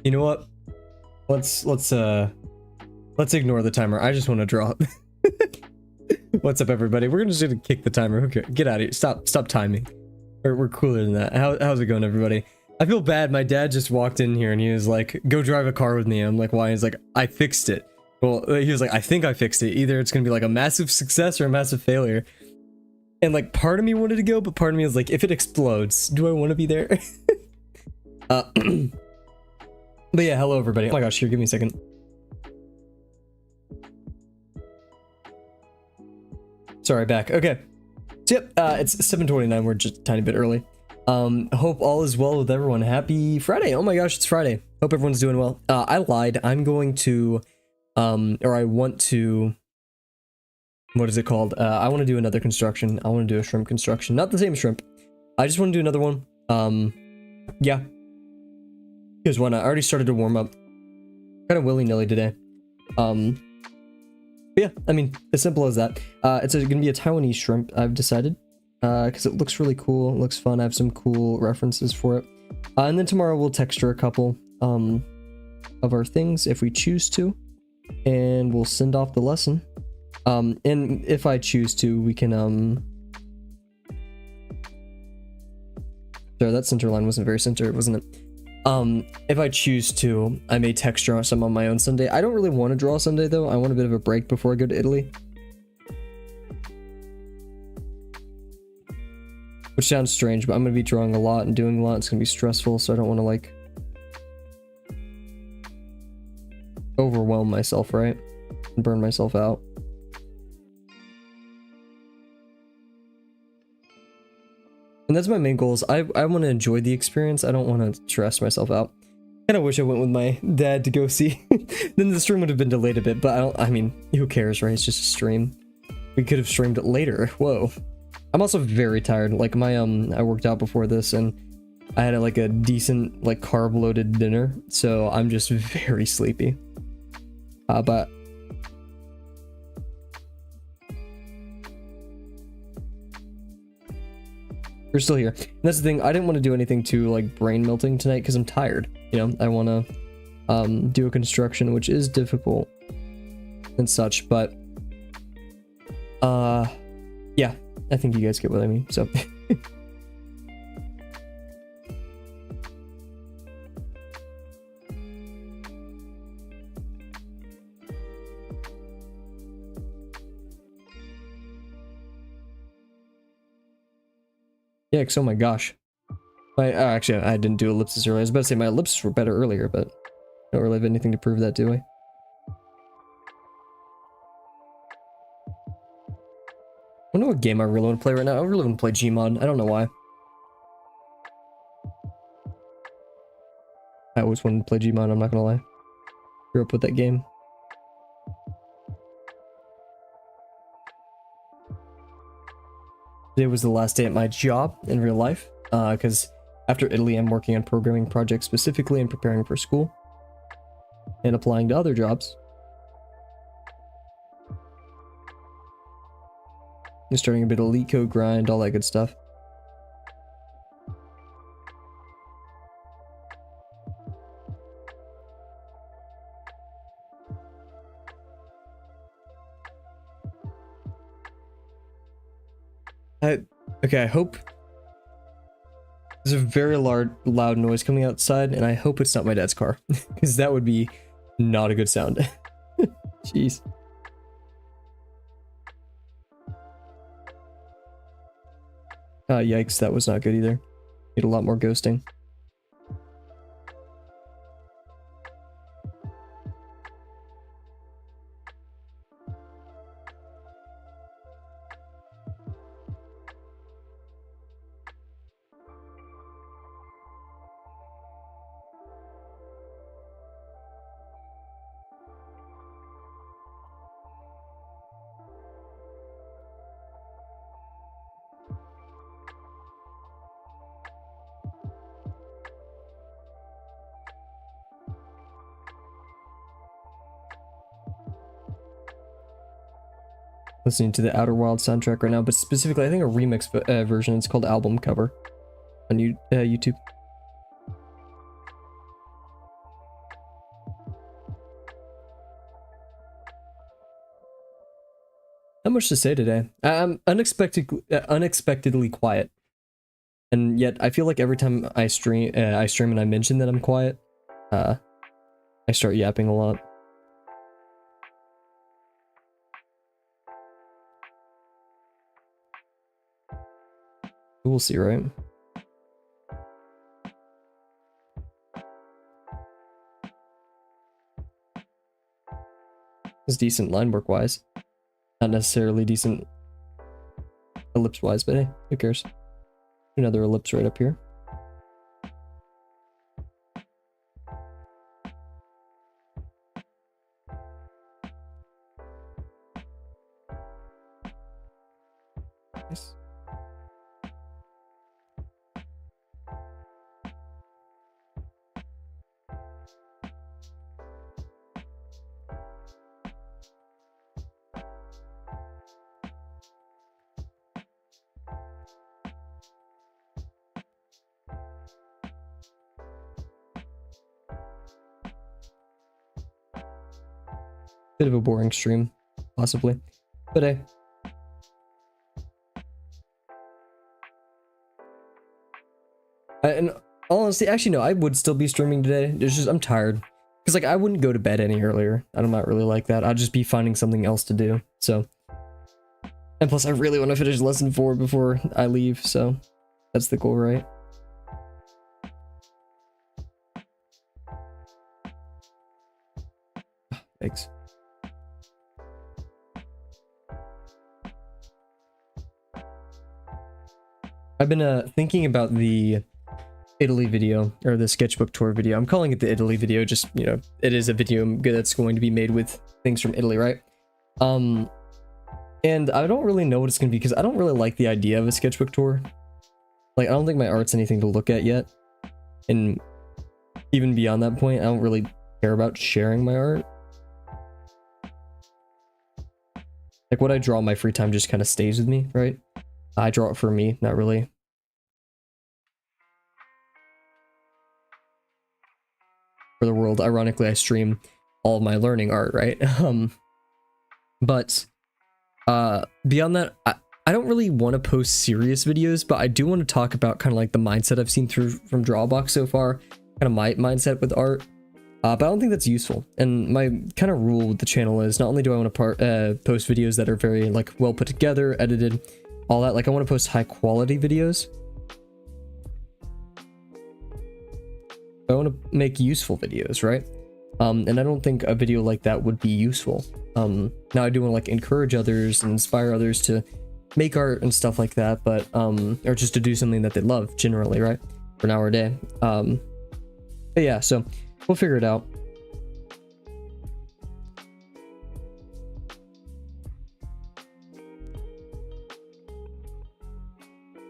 You know what? Let's ignore the timer. I just want to draw. What's up, everybody? We're just gonna kick the timer. Okay, get out of here. Stop timing. We're cooler than that. How's it going, everybody? I feel bad. My dad just walked in here and he was like, "Go drive a car with me." I'm like, "Why?" He's like, "I fixed it." Well, he was like, "I think I fixed it. Either it's gonna be like a massive success or a massive failure." And like, part of me wanted to go, but part of me was like, if it explodes, do I want to be there? But yeah, hello everybody. Oh my gosh, here, give me a second. Sorry, back. Okay. So yep, it's 7:29. We're just a tiny bit early. Hope all is well with everyone. Happy Friday. Oh my gosh, it's Friday. Hope everyone's doing well. I lied. I'm going to, or I want to, what is it called? I want to do another construction. I want to do a shrimp construction. Not the same shrimp. I just want to do another one. Yeah. Here's one. I already started to warm up. Kind of willy-nilly today. But yeah, I mean, as simple as that. It's gonna be a Taiwanese shrimp, I've decided. Because it looks really cool. It looks fun. I have some cool references for it. And then tomorrow we'll texture a couple of our things if we choose to. And we'll send off the lesson. And if I choose to, we can, sorry, that center line wasn't very center, wasn't it? If I choose to, I may texture some on my own Sunday. I don't really want to draw Sunday, though. I want a bit of a break before I go to Italy. Which sounds strange, but I'm going to be drawing a lot and doing a lot. It's going to be stressful, so I don't want to, like, overwhelm myself, right? And burn myself out. And that's my main goal is I want to enjoy the experience. I don't want to stress myself out. Kind of wish I went with my dad to go see. Then the stream would have been delayed a bit, but I mean, who cares, right? It's just a stream. We could have streamed it later. Whoa. I'm also very tired. Like my, I worked out before this and I had like a decent, like carb loaded dinner. So I'm just very sleepy. But we're still here. And that's the thing. I didn't want to do anything too like brain melting tonight because I'm tired. You know, I want to do a construction, which is difficult and such. But yeah, I think you guys get what I mean. So yeah, because oh my gosh. Actually, I didn't do ellipses earlier. I was about to say my ellipses were better earlier, but I don't really have anything to prove that, do I? I don't know what game I really want to play right now. I really want to play Gmod. I don't know why. I always wanted to play Gmod, I'm not gonna lie. Grew up with that game. Today was the last day at my job in real life, because after Italy, I'm working on programming projects specifically and preparing for school and applying to other jobs. I'm starting a bit of leak code grind, all that good stuff. Okay, I hope there's a very loud noise coming outside, and I hope it's not my dad's car, because that would be not a good sound. Jeez. Yikes, that was not good either. Need a lot more ghosting. Listening to the Outer Wild soundtrack right now, but specifically I think a remix version. It's called Album Cover on YouTube. Not much to say today. I'm unexpectedly quiet, and yet I feel like every time I stream and I mention that I'm quiet, I start yapping a lot. We'll see, right? It's decent line work wise, not necessarily decent ellipse wise, but hey, who cares? Another ellipse right up here. Nice. Bit of a boring stream, possibly, but hey. And honestly, actually no, I would still be streaming today. It's just I'm tired, because like I wouldn't go to bed any earlier. I'm not really like that. I'd just be finding something else to do. So, and plus I really want to finish lesson 4 before I leave. So that's the goal, right? Thanks. I've been thinking about the Italy video, or the sketchbook tour video. I'm calling it the Italy video, just, you know, it is a video that's going to be made with things from Italy, right? And I don't really know what it's gonna be, because I don't really like the idea of a sketchbook tour. Like, I don't think my art's anything to look at yet. And even beyond that point, I don't really care about sharing my art. Like, what I draw in my free time just kind of stays with me, right? I draw it for me, not really for the world. Ironically, I stream all of my learning art, right? But beyond that, I don't really want to post serious videos, but I do want to talk about kind of like the mindset I've seen through from Drawbox so far, kind of my mindset with art. But I don't think that's useful. And my kind of rule with the channel is, not only do I want to post videos that are very like well put together, edited, all that, like I want to post high quality videos. I want to make useful videos, right? And I don't think a video like that would be useful. Now I do want to like encourage others and inspire others to make art and stuff like that, but or just to do something that they love generally, right? For an hour a day. But yeah, so we'll figure it out.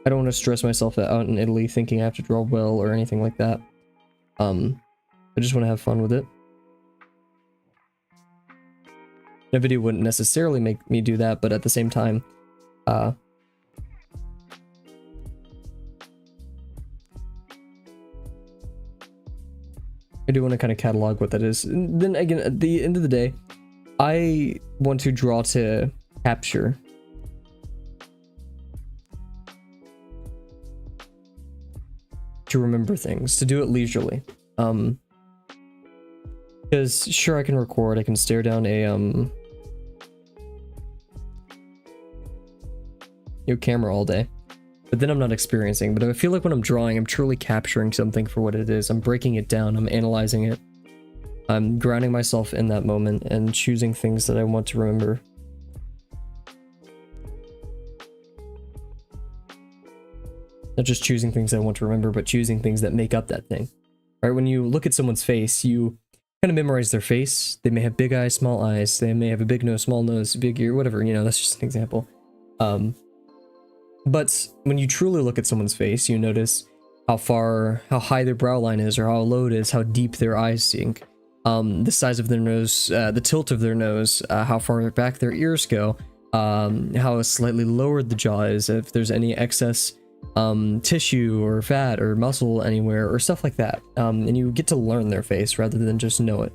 I don't want to stress myself out in Italy thinking I have to draw well or anything like that. I just want to have fun with it. A video wouldn't necessarily make me do that, but at the same time, I do want to kind of catalog what that is. And then again, at the end of the day, I want to draw to capture. To remember things, to do it leisurely. Because sure, I can record, I can stare down a camera all day, but then I'm not experiencing. But I feel like when I'm drawing, I'm truly capturing something for what it is. I'm breaking it down, I'm analyzing it, I'm grounding myself in that moment and choosing things that I want to remember. Not just choosing things I want to remember, but choosing things that make up that thing. Right? When you look at someone's face, you kind of memorize their face. They may have big eyes, small eyes. They may have a big nose, small nose, big ear, whatever. You know, that's just an example. But when you truly look at someone's face, you notice how high their brow line is, or how low it is, how deep their eyes sink, the size of their nose, the tilt of their nose, how far back their ears go, how slightly lowered the jaw is, if there's any excess tissue or fat or muscle anywhere, or stuff like that. And you get to learn their face rather than just know it.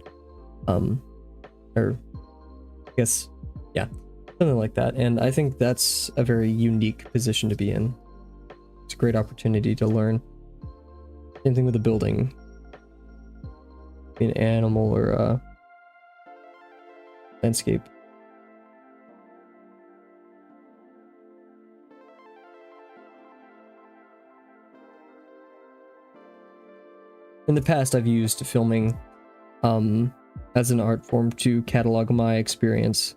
Or I guess, yeah. Something like that. And I think that's a very unique position to be in. It's a great opportunity to learn. Same thing with the building. Be an animal or a landscape. In the past, I've used filming as an art form to catalog my experience.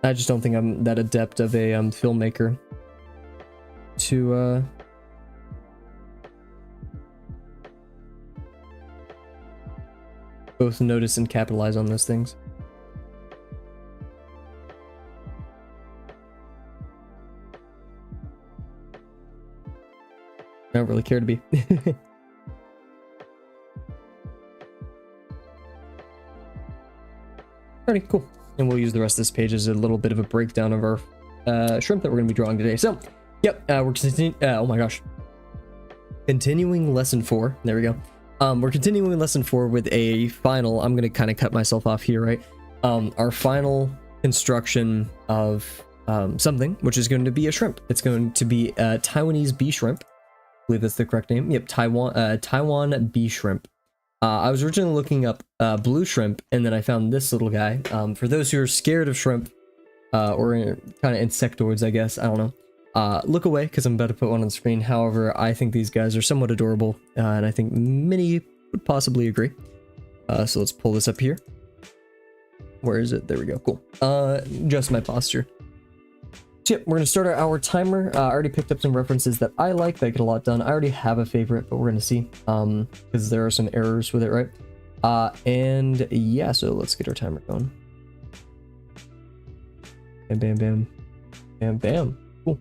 I just don't think I'm that adept of a filmmaker to both notice and capitalize on those things. I don't really care to be. Alrighty, cool. And we'll use the rest of this page as a little bit of a breakdown of our shrimp that we're going to be drawing today. So, yep, we're continuing. Oh my gosh. Continuing lesson 4. There we go. We're continuing lesson 4 with a final. I'm going to kind of cut myself off here, right? Our final construction of something, which is going to be a shrimp. It's going to be a Taiwanese bee shrimp. I believe that's the correct name. Yep, Taiwan bee shrimp. I was originally looking up blue shrimp, and then I found this little guy. For those who are scared of shrimp, or kind of insectoids, I guess, I don't know. Look away, because I'm about to put one on the screen. However, I think these guys are somewhat adorable, and I think many would possibly agree. So let's pull this up here. Where is it? There we go. Cool. Just my posture. So yep, we're going to start our timer. I already picked up some references that I like that get a lot done. I already have a favorite, but we're going to see, because there are some errors with it, right? And yeah, so let's get our timer going. Bam, bam, bam. Bam, bam. Cool.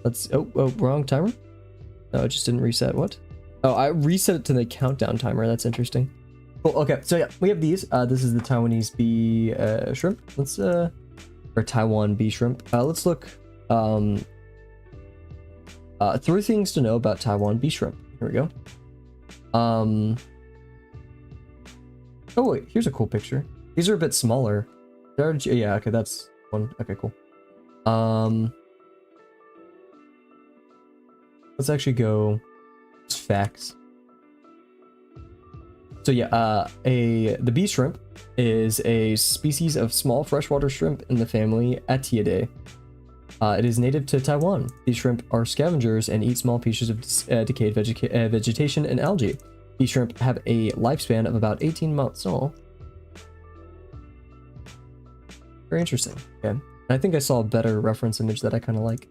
Let's, oh, wrong timer? No, it just didn't reset. What? Oh, I reset it to the countdown timer. That's interesting. Cool, okay, so yeah, we have these. This is the Taiwanese bee shrimp. Let's, or Taiwan bee shrimp. Let's look. 3 things to know about Taiwan bee shrimp. Here we go. Oh wait, here's a cool picture. These are a bit smaller. Yeah, okay, that's one. Okay, cool. Let's actually go. It's facts. So yeah, the bee shrimp is a species of small freshwater shrimp in the family Atiidae. It is native to Taiwan. These shrimp are scavengers and eat small pieces of decayed vegetation and algae. These shrimp have a lifespan of about 18 months. Oh, very interesting. Okay, and I think I saw a better reference image that I kind of like.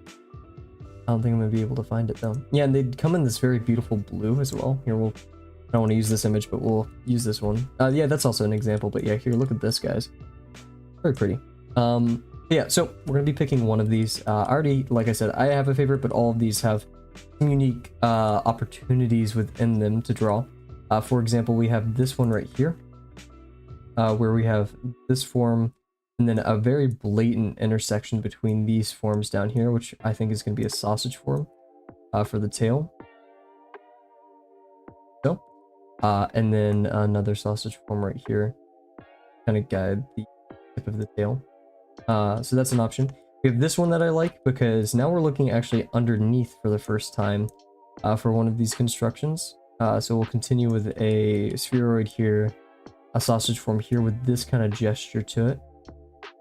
I don't think I'm gonna be able to find it though. Yeah, and they come in this very beautiful blue as well. Here, I don't want to use this image, but we'll use this one. Yeah, that's also an example, but yeah, here, look at this, guys. Very pretty. Yeah, so we're going to be picking one of these. Already, like I said, I have a favorite, but all of these have unique opportunities within them to draw. For example, we have this one right here, where we have this form, and then a very blatant intersection between these forms down here, which I think is going to be a sausage form for the tail. So. And then another sausage form right here, kind of guide the tip of the tail. So that's an option. We have this one that I like because now we're looking actually underneath for the first time for one of these constructions. So we'll continue with a spheroid here, a sausage form here with this kind of gesture to it.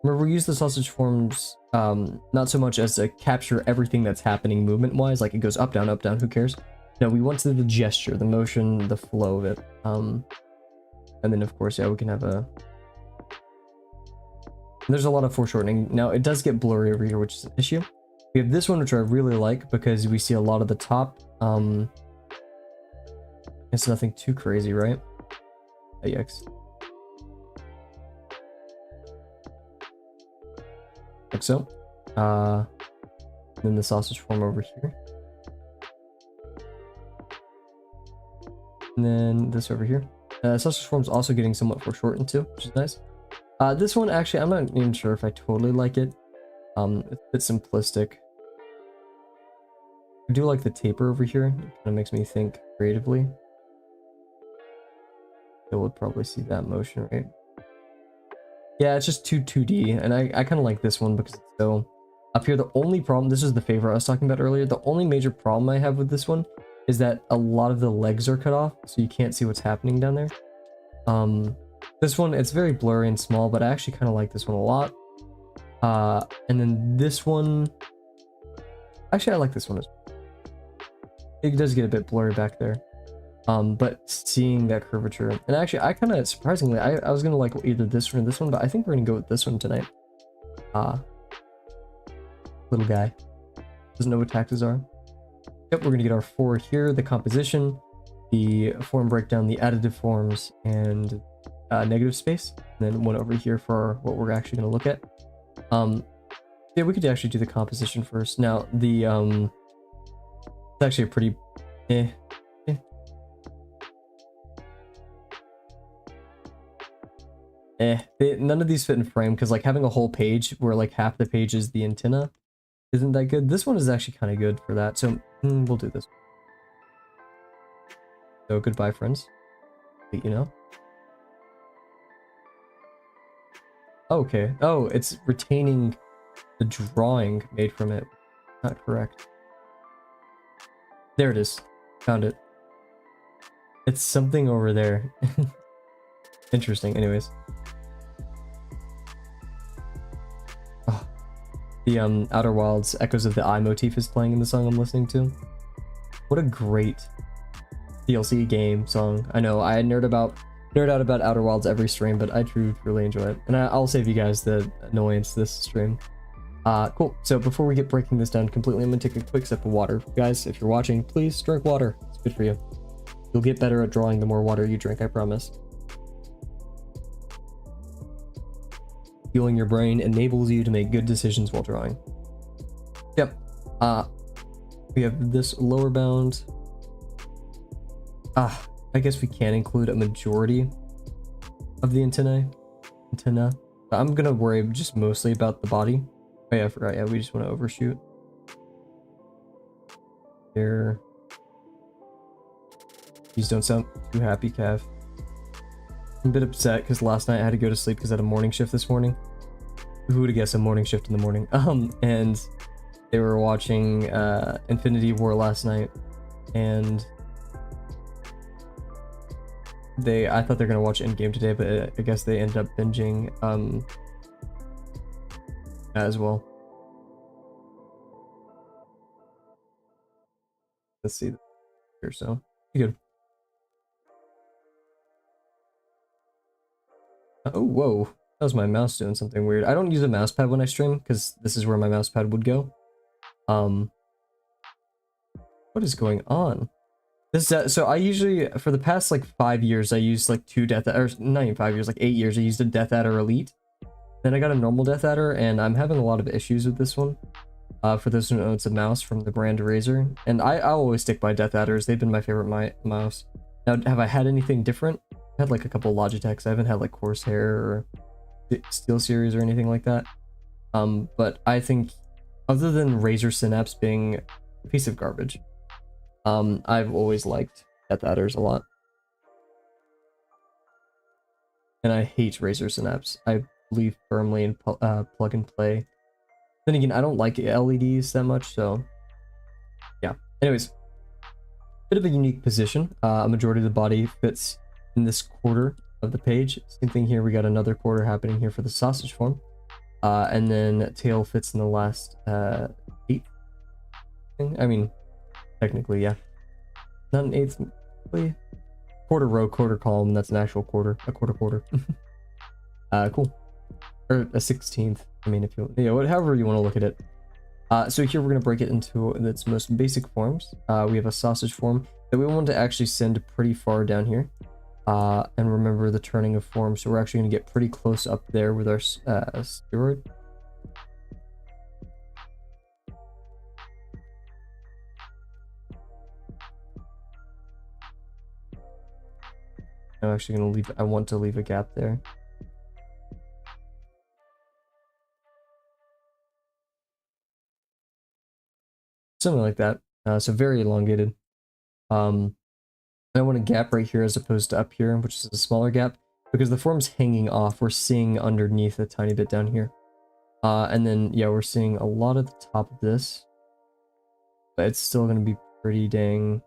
Remember, we use the sausage forms not so much as to capture everything that's happening movement-wise, like it goes up, down, who cares? No, we want to the gesture, the motion, the flow of it. And then, of course, yeah, we can have a... There's a lot of foreshortening. Now, it does get blurry over here, which is an issue. We have this one, which I really like, because we see a lot of the top. It's nothing too crazy, right? AX. Like so. Then the sausage form over here. And then this over here. Sausage form's also getting somewhat foreshortened too, which is nice. This one, actually, I'm not even sure if I totally like it. It's a bit simplistic. I do like the taper over here. It kind of makes me think creatively. You would probably see that motion, right? Yeah, it's just 2D, and I kind of like this one because it's so up here. The only problem, this is the favorite I was talking about earlier, the only major problem I have with this one is that a lot of the legs are cut off, so you can't see what's happening down there. This one, it's very blurry and small, but I actually kind of like this one a lot. And then this one, actually I like this one as well. It does get a bit blurry back there. But seeing that curvature, and actually I kind of surprisingly I was gonna like either this one or this one, but I think we're gonna go with this one tonight. Little guy doesn't know what taxes are. Yep, we're gonna get our 4 here, the composition, the form breakdown, the additive forms, and negative space, and then one over here for what we're actually gonna look at. Yeah, we could actually do the composition first. Now the it's actually a pretty none of these fit in frame because like having a whole page where like half the page is the antenna isn't that good. This one is actually kind of good for that, so we'll do this. So goodbye, friends. You know. Okay. Oh, it's retaining the drawing made from it. Not correct. There it is. Found it. It's something over there. Interesting. Anyways. Oh, the Outer Wilds Echoes of the Eye motif is playing in the song I'm listening to. What a great DLC game song. I know I nerd out about Outer Wilds every stream, but I truly enjoy it. And I'll save you guys the annoyance this stream. Cool. So before we get breaking this down completely, I'm gonna take a quick sip of water. Guys, if you're watching, please drink water. It's good for you. You'll get better at drawing the more water you drink, I promise. Fueling your brain enables you to make good decisions while drawing. Yep. We have this lower bound. I guess we can include a majority of the antenna. I'm gonna worry just mostly about the body. Oh yeah, I forgot. Yeah, we just want to overshoot. There. Please don't sound too happy, Cav. I'm a bit upset because last night I had to go to sleep because I had a morning shift this morning. Who would have guessed a morning shift in the morning? And they were watching Infinity War last night, and I thought they're gonna watch Endgame today, but I guess they ended up binging as well. Let's see here, so good. Oh, whoa, that was my mouse doing something weird. I don't use a mouse pad when I stream because this is where my mouse pad would go. What is going on? This so I usually, for the past like 5 years, I used like 2 Death, or not even 5 years, like 8 years, I used a Death Adder Elite. Then I got a normal Death Adder, and I'm having a lot of issues with this one. For those who know, it's a mouse from the brand Razer, and I always stick by Death Adders. They've been my favorite mouse. Now, have I had anything different? I had like a couple Logitechs. I haven't had like Corsair or Steel Series or anything like that. But I think, other than Razer Synapse being a piece of garbage, I've always liked Death Adders a lot. And I hate Razer Synapse. I believe firmly in plug and play. Then again, I don't like LEDs that much, so yeah. Anyways, bit of a unique position. A majority of the body fits in this quarter of the page. Same thing here, we got another quarter happening here for the sausage form. And then tail fits in the last 8th thing. I mean, technically, yeah. Not an 8th, really. Quarter row, quarter column, that's an actual quarter. A quarter. Cool. Or a 16th. I mean, if you, however you want to look at it. So here we're going to break it into its most basic forms. We have a sausage form that we want to actually send pretty far down here. And remember the turning of form, so we're actually going to get pretty close up there with our spheroid. I'm actually going to leave, I want to leave a gap there. Something like that. So very elongated. I want a gap right here as opposed to up here, which is a smaller gap. because the form's hanging off, we're seeing underneath a tiny bit down here. And then, yeah, we're seeing a lot of the top of this, but it's still going to be pretty dang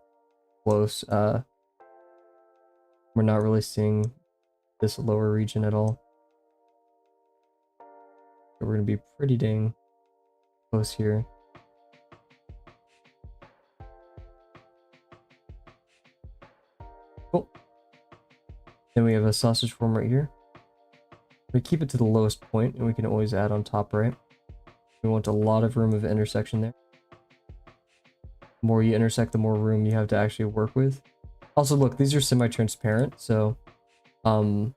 close. We're not really seeing this lower region at all. So we're going to be pretty dang close here. Cool. Then we have a sausage form right here. We keep it to the lowest point, and we can always add on top right. We want a lot of room of intersection there. The more you intersect, the more room you have to actually work with. Also, look, these are semi-transparent, so that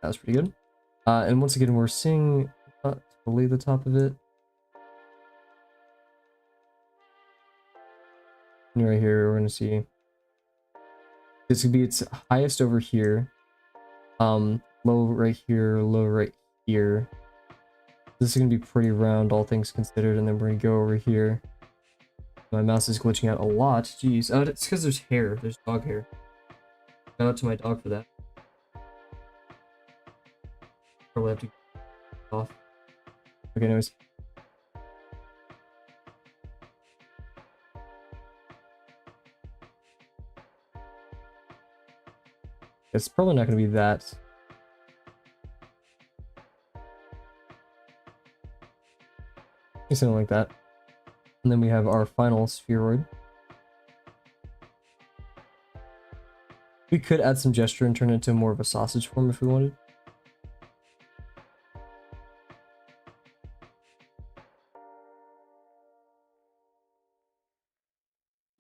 was pretty good. And once again, we're seeing not totally the top of it. And right here, we're gonna see this could be its highest over here. Low right here, low right here. This is gonna be pretty round, all things considered, and then we're gonna go over here. My mouse is glitching out a lot. Jeez. Oh, it's because there's hair. There's dog hair. Shout out to my dog for that. Probably have to get off. Okay, anyways. It's probably not going to be that. Something like that. And then we have our final spheroid. We could add some gesture and turn it into more of a sausage form if we wanted.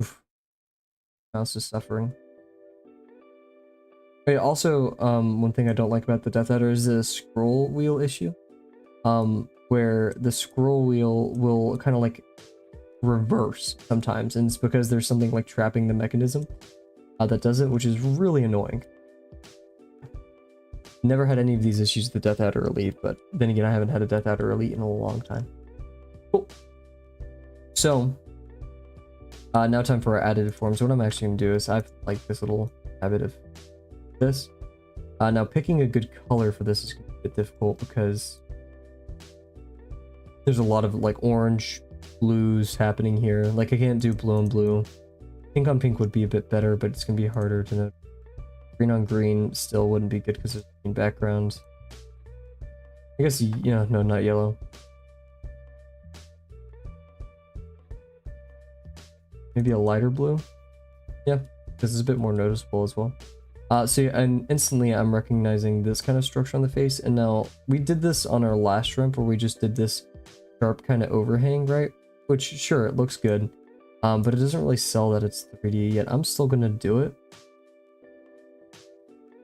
Oof. Mouse is suffering. Okay, also, one thing I don't like about the Death Adder is the scroll wheel issue. Where the scroll wheel will kind of like reverse sometimes, and it's because there's something like trapping the mechanism that does it, which is really annoying. Never had any of these issues with the Death Adder Elite, but then again, I haven't had a Death Adder Elite in a long time. Cool. So, now time for our additive forms. What I'm actually going to do is I've like this little habit of this. Now picking a good color for this is going to be a bit difficult because there's a lot of like orange, blues happening here. Like I can't do blue on blue. Pink on pink would be a bit better, but it's going to be harder to know. Green on green still wouldn't be good because there's a green background. I guess, yeah, no, not yellow. Maybe a lighter blue? Yeah, this is a bit more noticeable as well. So yeah, and instantly I'm recognizing this kind of structure on the face, and now we did this on our last shrimp where we just did this sharp kind of overhang, right? Which, sure, it looks good, but it doesn't really sell that it's 3D yet. I'm still gonna do it.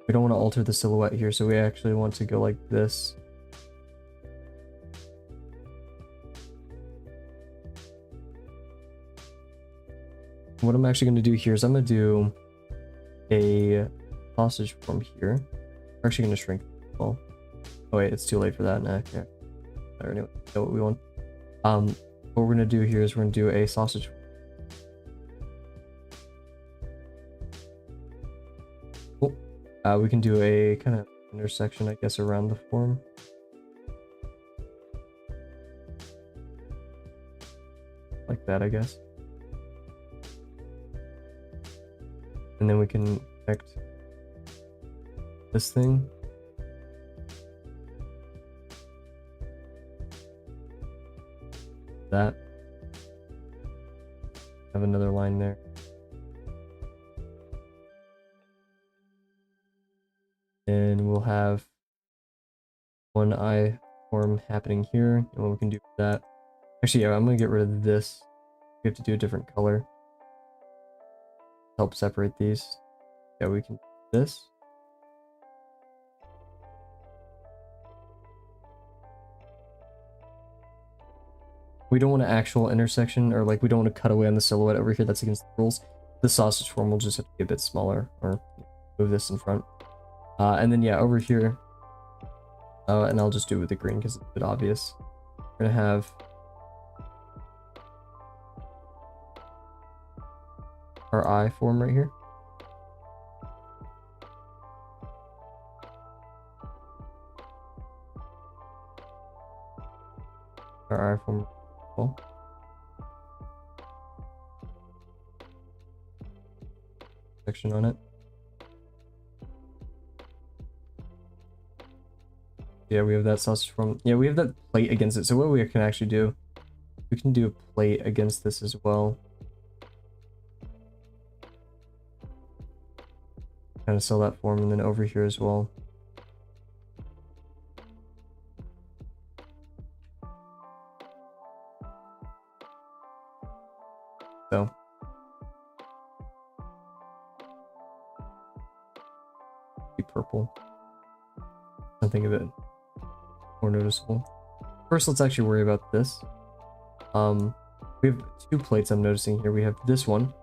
We don't want to alter the silhouette here, so we actually want to go like this. What I'm actually going to do here is I'm going to do a sausage form here. We're actually going to shrink. Well, oh wait, it's too late for that. Nah, okay. I already know what we want. What we're going to do here is we're going to do a sausage form. Cool. We can do a kind of intersection, I guess, around the form. Like that, I guess. And then we can connect this thing. That. Have another line there. And we'll have one eye form happening here. And what we can do with that. Actually, yeah, I'm going to get rid of this. We have to do a different color. Help separate these. Yeah, we can do this. We don't want an actual intersection, or like we don't want to cut away on the silhouette over here. That's against the rules. The sausage form will just have to be a bit smaller, or move this in front. And then yeah, over here, and I'll just do it with the green because it's a bit obvious. We're gonna have our eye form right here. Our eye form. Well, section on it. Yeah, we have that sausage form. Yeah, we have that plate against it. So what we can actually do, we can do a plate against this as well. Kind of sell that form, and then over here as well. So be purple. I think of it more noticeable. First, let's actually worry about this. We have two plates I'm noticing here. We have this one,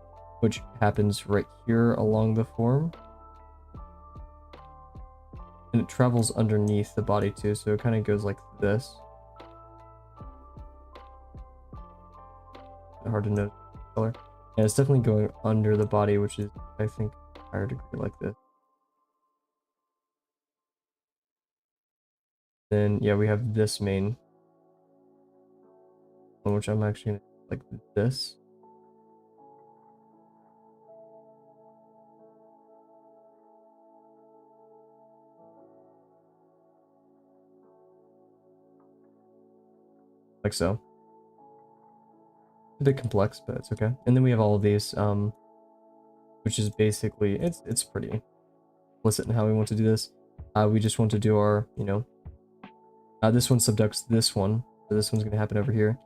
which happens right here along the form. And it travels underneath the body too, so it kind of goes like this. Hard to notice the color. And it's definitely going under the body, which is, I think, a higher degree like this. Then, yeah, we have this main one, which I'm actually gonna like this. Like so. A bit complex, but it's okay. And then we have all of these, which is basically, it's pretty explicit in how we want to do this. We just want to do our, you know, this one subducts this one, so this one's gonna happen over here.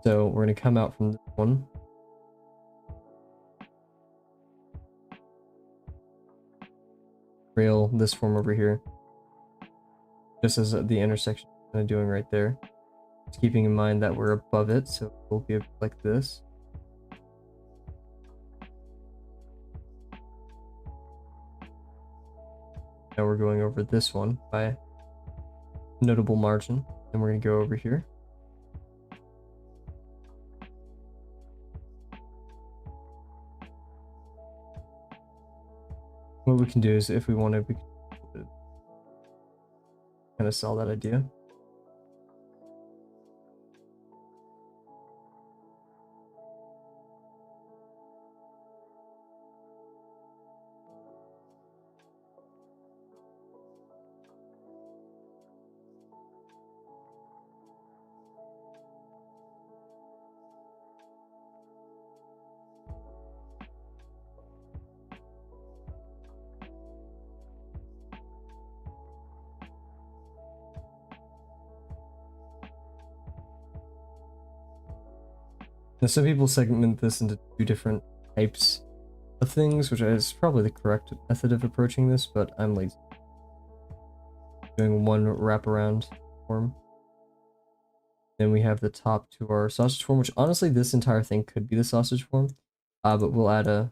So we're gonna come out from this one. Rail this form over here. Just as the intersection is kind of doing right there. Just keeping in mind that we're above it, so we'll be like this. Now we're going over this one by notable margin, and we're going to go over here. What we can do is, if we want to, we can kind of sell that idea. Now, some people segment this into two different types of things, which is probably the correct method of approaching this, but I'm lazy. Doing one wraparound form. Then we have the top to our sausage form, which honestly, this entire thing could be the sausage form, but we'll add a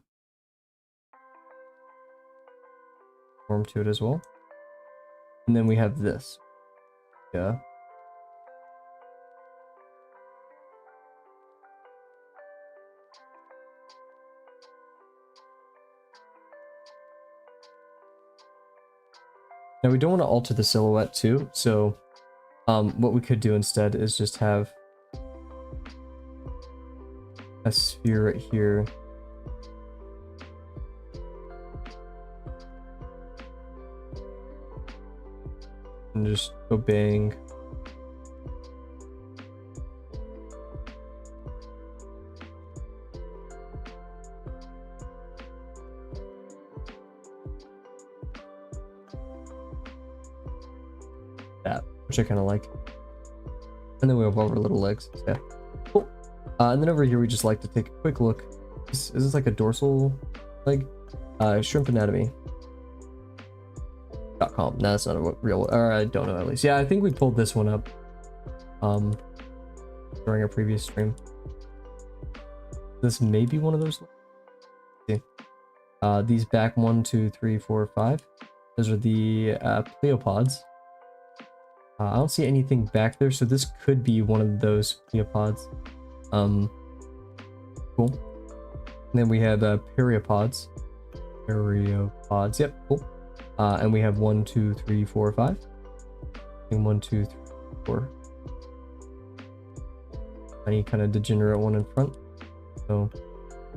form to it as well. And then we have this. Yeah. Now we don't want to alter the silhouette too, so what we could do instead is just have a sphere right here. And just go bang. That, which I kind of like. And then we have all our little legs. So yeah, cool. And then over here, we just like to take a quick look. Is this like a dorsal leg? Shrimp Anatomy.com. No, that's not a real one. Or I don't know, at least. Yeah, I think we pulled this one up during a previous stream. This may be one of those. See. These back 1, 2, 3, 4, 5. Those are the pleopods. I don't see anything back there, so this could be one of those pleopods. Cool. And then we have periopods. Periopods, yep, cool. And we have 1, 2, 3, 4, 5. And 1, 2, 3, 4. Any kind of degenerate one in front. So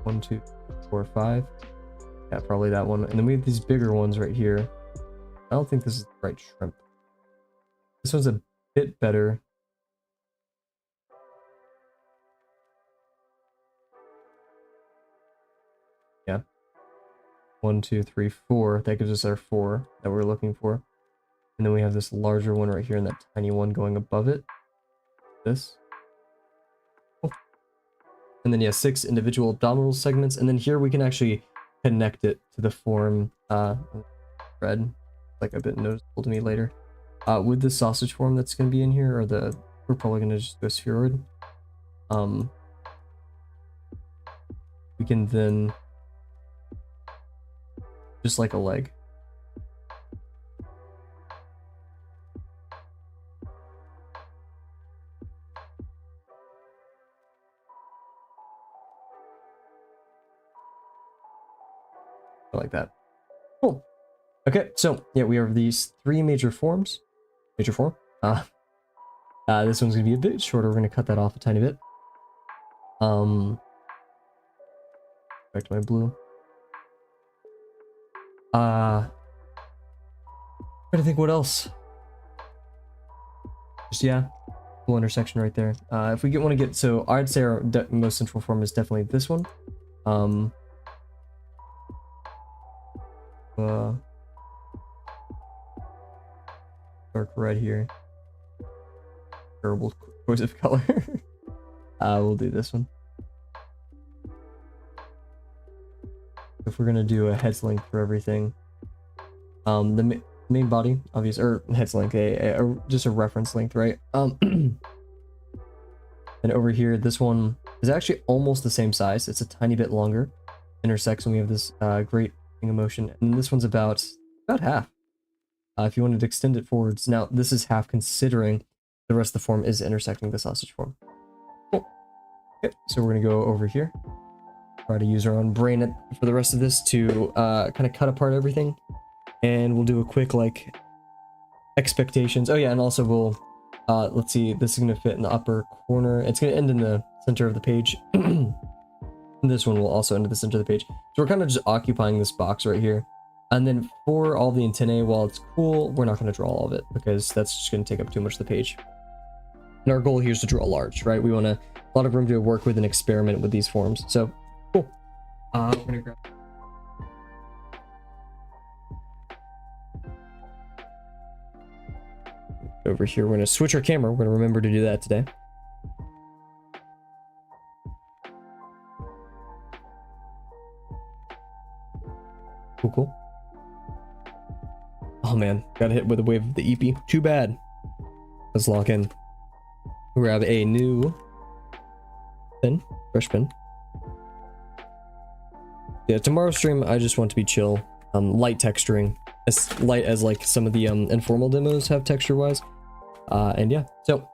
1, 2, 4, 5. Yeah, probably that one. And then we have these bigger ones right here. I don't think this is the right shrimp. This one's a bit better. Yeah. 1, 2, 3, 4. That gives us our 4 that we're looking for. And then we have this larger one right here and that tiny one going above it. This. Cool. And then yeah, 6 individual abdominal segments. And then here we can actually connect it to the form red, like a bit noticeable to me later. With the sausage form that's going to be in here, or we're probably going to just do a spheroid. We can then just like a leg. Like that. Cool. Okay, so yeah, we have these 3 major forms. Major form. This one's gonna be a bit shorter. We're gonna cut that off a tiny bit. Back to my blue. Trying to think what else. Just yeah, cool intersection right there. If we want to get, so I'd say our most central form is definitely this one. Dark red here. Terrible choice of color. We'll do this one. If we're gonna do a head's length for everything, the main body, obviously, or head's length, just a reference length, right? And over here, this one is actually almost the same size. It's a tiny bit longer. Intersects, and we have this great emotion, and this one's about half. If you wanted to extend it forwards, now this is half considering the rest of the form is intersecting the sausage form. Cool. Okay, so we're gonna go over here, try to use our own brain for the rest of this to kind of cut apart everything, and we'll do a quick like expectations. Oh yeah, and also we'll let's see, this is gonna fit in the upper corner. It's gonna end in the center of the page. This one will also end at the center of the page. So we're kind of just occupying this box right here. And then for all the antennae, while it's cool, we're not going to draw all of it because that's just going to take up too much of the page. And our goal here is to draw large, right? We want a lot of room to work with and experiment with these forms. So cool. We're going to grab. Over here, we're going to switch our camera. We're going to remember to do that today. Cool. Oh man, got hit with a wave of the EP. Too bad. Let's lock in. Grab a new pen, fresh pen. Yeah, tomorrow's stream, I just want to be chill. Light texturing, as light as like some of the informal demos have texture-wise. And yeah, so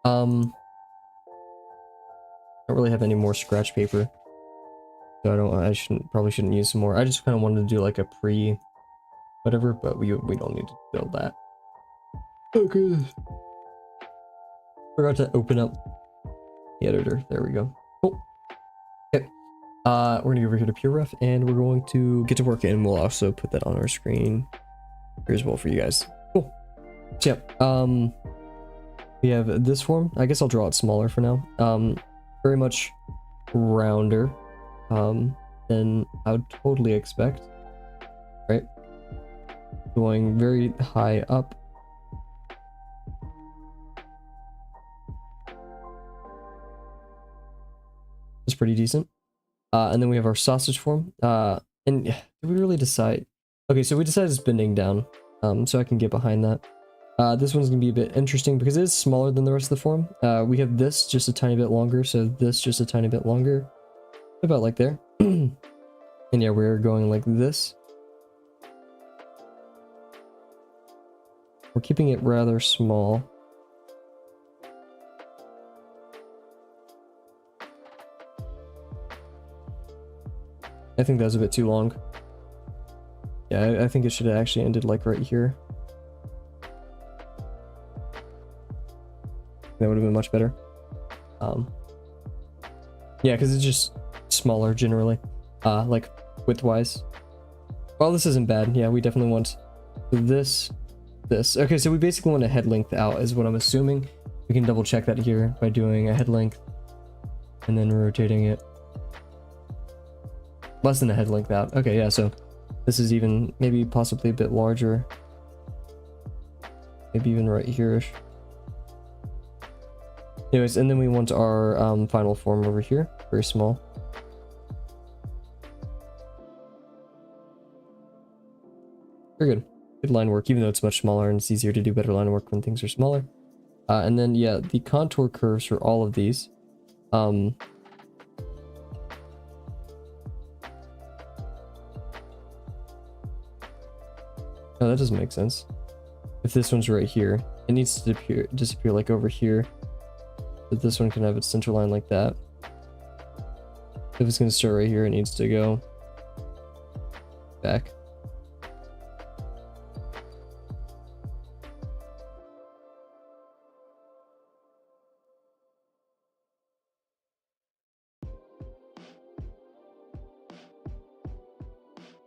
don't really have any more scratch paper. So I probably shouldn't use some more. I just kind of wanted to do like a pre whatever, but we don't need to build that. Okay. Forgot to open up the editor. There we go. Cool. Okay. We're gonna go over here to PureRef and we're going to get to work, and we'll also put that on our screen here as well for you guys. Cool. So yeah, we have this form. I guess I'll draw it smaller for now. Very much rounder than I would totally expect, right? Going very high up. It's pretty decent. And then we have our sausage form. And did we really decide? Okay, so we decided it's bending down, so I can get behind that. This one's gonna be a bit interesting because it is smaller than the rest of the form. We have this just a tiny bit longer, so this just a tiny bit longer. About like there. And yeah, we're going like this. We're keeping it rather small. I think that was a bit too long. Yeah, I think it should have actually ended like right here. That would have been much better. Yeah, because it's just smaller generally, like width-wise. Well, this isn't bad. Yeah, we definitely want this. Okay, so we basically want a head length out is what I'm assuming. We can double check that here by doing a head length and then rotating it. Less than a head length out. Okay, yeah, so this is even maybe possibly a bit larger. Maybe even right here-ish. Anyways, and then we want our final form over here. Very small. Very good. Good line work, even though it's much smaller, and it's easier to do better line work when things are smaller. And then, yeah, the contour curves for all of these. Oh, that doesn't make sense. If this one's right here, it needs to disappear like over here. But this one can have its center line like that. If it's going to start right here, it needs to go back.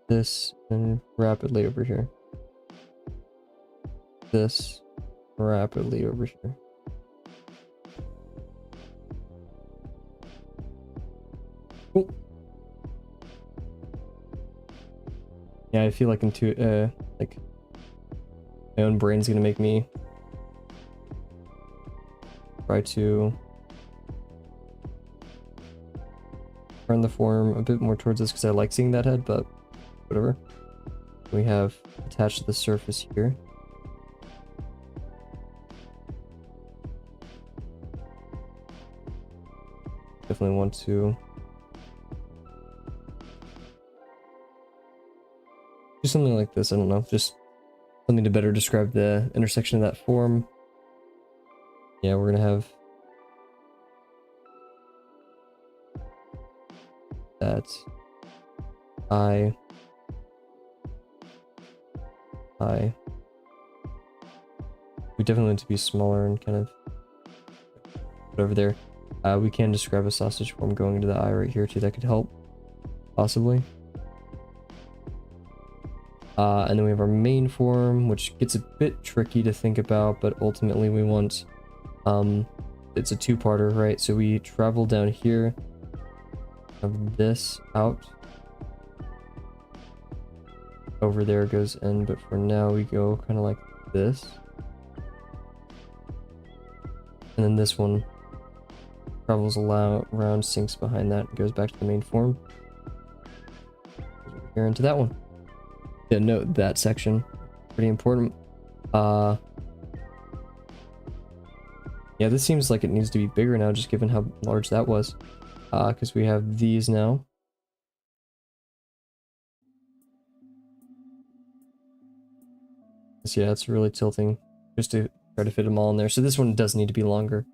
This and rapidly over here. This rapidly over here. Cool. Yeah, I feel like like my own brain's gonna make me try to turn the form a bit more towards this because I like seeing that head, but whatever. We have attached the surface here. Definitely want to do something like this. I don't know, just something to better describe the intersection of that form. Yeah, we're gonna have that I. We definitely want to be smaller and kind of whatever there. We can describe a sausage form going into the eye right here too. That could help, possibly. And then we have our main form, which gets a bit tricky to think about, but ultimately we want, it's a two-parter, right? So we travel down here, have this out. Over there goes in, but for now we go kind of like this. And then this one travels around, sinks behind that, and goes back to the main form. Here into that one. Yeah, note that section. Pretty important. Yeah, this seems like it needs to be bigger now, just given how large that was. Because we have these now. So yeah, it's really tilting just to try to fit them all in there. So this one does need to be longer.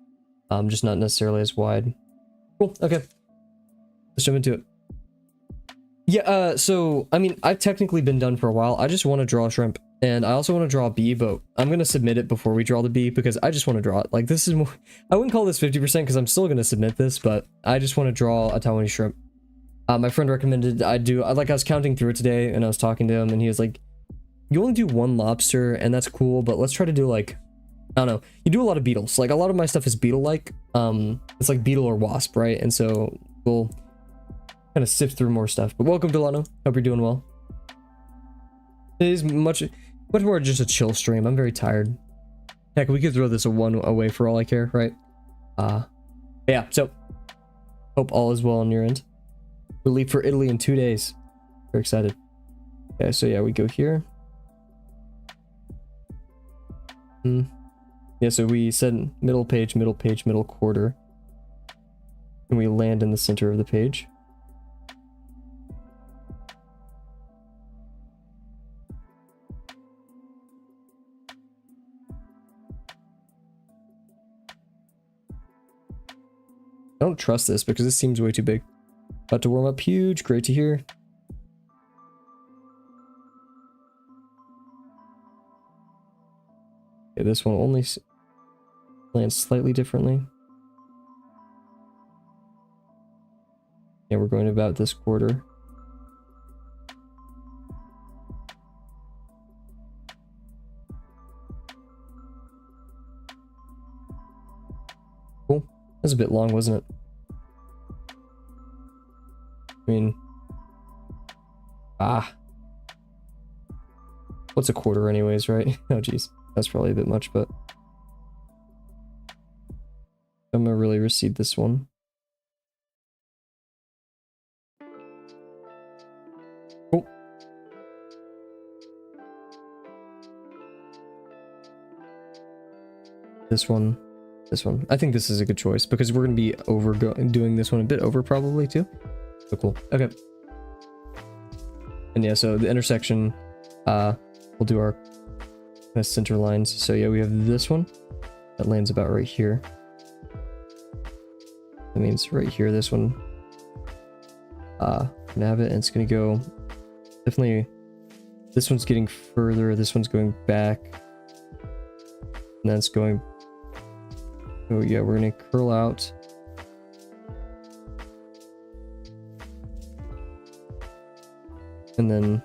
Just not necessarily as wide. Cool, okay. Let's jump into it. Yeah, so, I mean, I've technically been done for a while. I just want to draw a shrimp. And I also want to draw a bee, but I'm going to submit it before we draw the bee because I just want to draw it. Like, this is more... I wouldn't call this 50% because I'm still going to submit this, but I just want to draw a Taiwanese shrimp. My friend recommended I was counting through it today, and I was talking to him, and he was like, you only do one lobster, and that's cool, but let's try to do, like... I don't know. You do a lot of beetles. Like, a lot of my stuff is beetle-like. It's like beetle or wasp, right? And so we'll kind of sift through more stuff. But welcome, Delano. Hope you're doing well. It is much more just a chill stream. I'm very tired. Heck, we could throw this a one away for all I care, right? Yeah, so hope all is well on your end. We'll leave for Italy in 2 days. Very excited. Okay, so yeah, we go here. Yeah, so we said middle page, middle quarter. And we land in the center of the page. I don't trust this because this seems way too big. About to warm up huge, great to hear. Okay, this one only lands slightly differently. Yeah, we're going about this quarter. Cool. That was a bit long, wasn't it? I mean... What's a quarter anyways, right? Oh, geez. That's probably a bit much, but... I'm gonna really recede this one. Cool. This one. This one. I think this is a good choice because we're going to be doing this one a bit over probably too. So cool. Okay. And yeah, so the intersection, we'll do our center lines. So yeah, we have this one that lands about right here. That means right here, this one, gonna have it, and it's gonna go definitely. This one's getting further. This one's going back, and then it's going. Oh yeah, we're gonna curl out. And then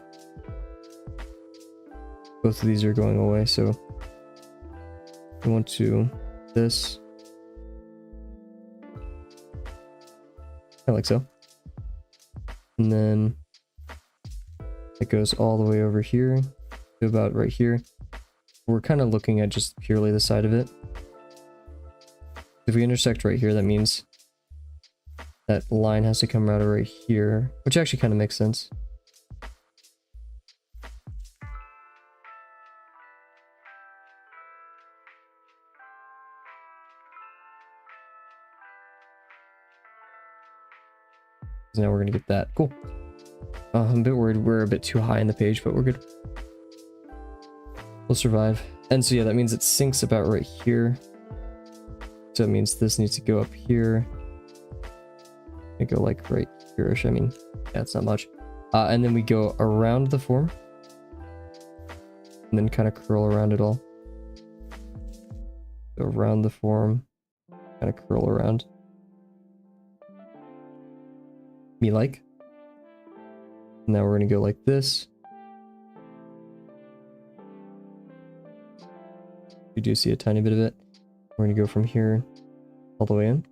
both of these are going away, so we want to this. Like so. And then it goes all the way over here to about right here. We're kind of looking at just purely the side of it. If we intersect right here, that means that line has to come out of right here, which actually kind of makes sense. Now we're gonna get that. Cool. I'm a bit worried we're a bit too high in the page, but we're good. We'll survive. And so yeah, that means it sinks about right here. So it means this needs to go up here. It go like right here-ish. I mean, yeah, it's not much. And then we go around the form. And then kind of curl around it all. Go around the form. Kind of curl around. Me like. Now we're gonna go like this. You do see a tiny bit of it. We're gonna go from here all the way in.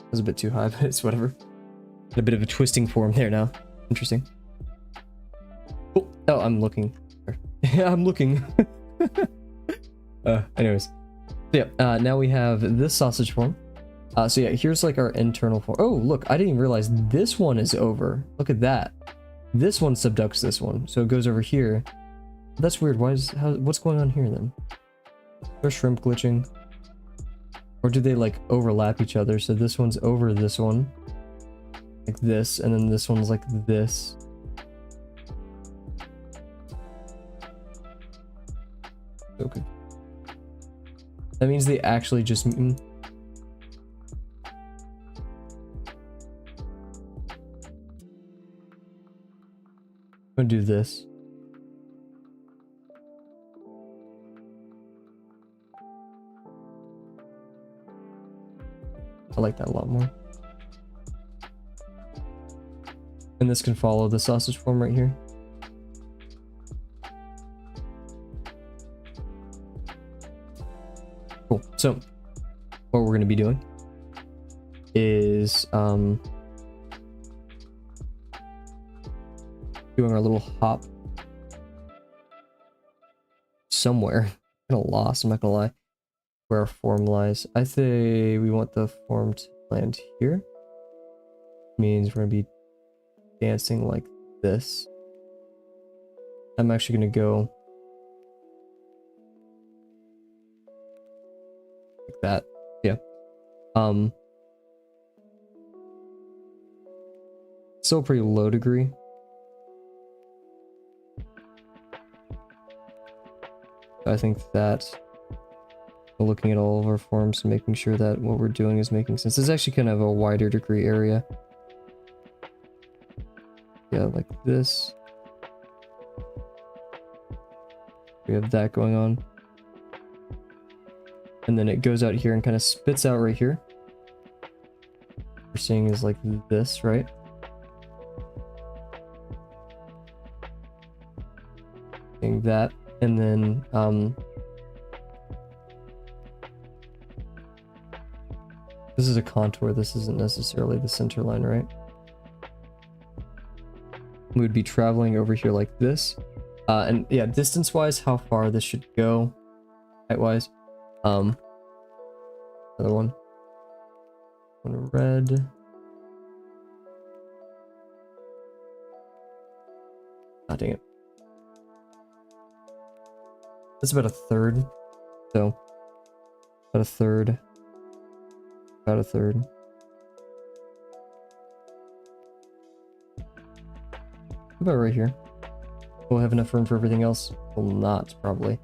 That's a bit too high, but it's whatever. A bit of a twisting form there now. Interesting. Oh, I'm looking. Yeah, I'm looking. Anyways. So yeah, now we have this sausage form. So yeah, here's like our internal form. Oh, look, I didn't even realize this one is over. Look at that. This one subducts this one, so it goes over here. That's weird. What's going on here then? There's shrimp glitching. Or do they like overlap each other? So this one's over this one. Like this, and then this one's like this. Okay. That means they actually just... I'm gonna do this. I like that a lot more. And this can follow the sausage form right here. Cool. So what we're going to be doing is doing our little hop somewhere. I'm kind of lost, I'm not gonna lie, where our form lies. I say we want the form to land here. Means we're gonna be dancing like this. I'm actually gonna go like that. Yeah. Still pretty low degree. I think that looking at all of our forms and making sure that what we're doing is making sense. It's actually kind of a wider degree area. Yeah, like this. We have that going on. And then it goes out here and kind of spits out right here. We're seeing is like this, right? Seeing that, and then this is a contour. This isn't necessarily the center line, right? We would be traveling over here like this. And yeah, distance-wise, how far this should go, height-wise. Another one. One red. Ah, dang it. That's about a third. So, about a third. About a third. About right here. We'll have enough room for everything else. Will not, probably.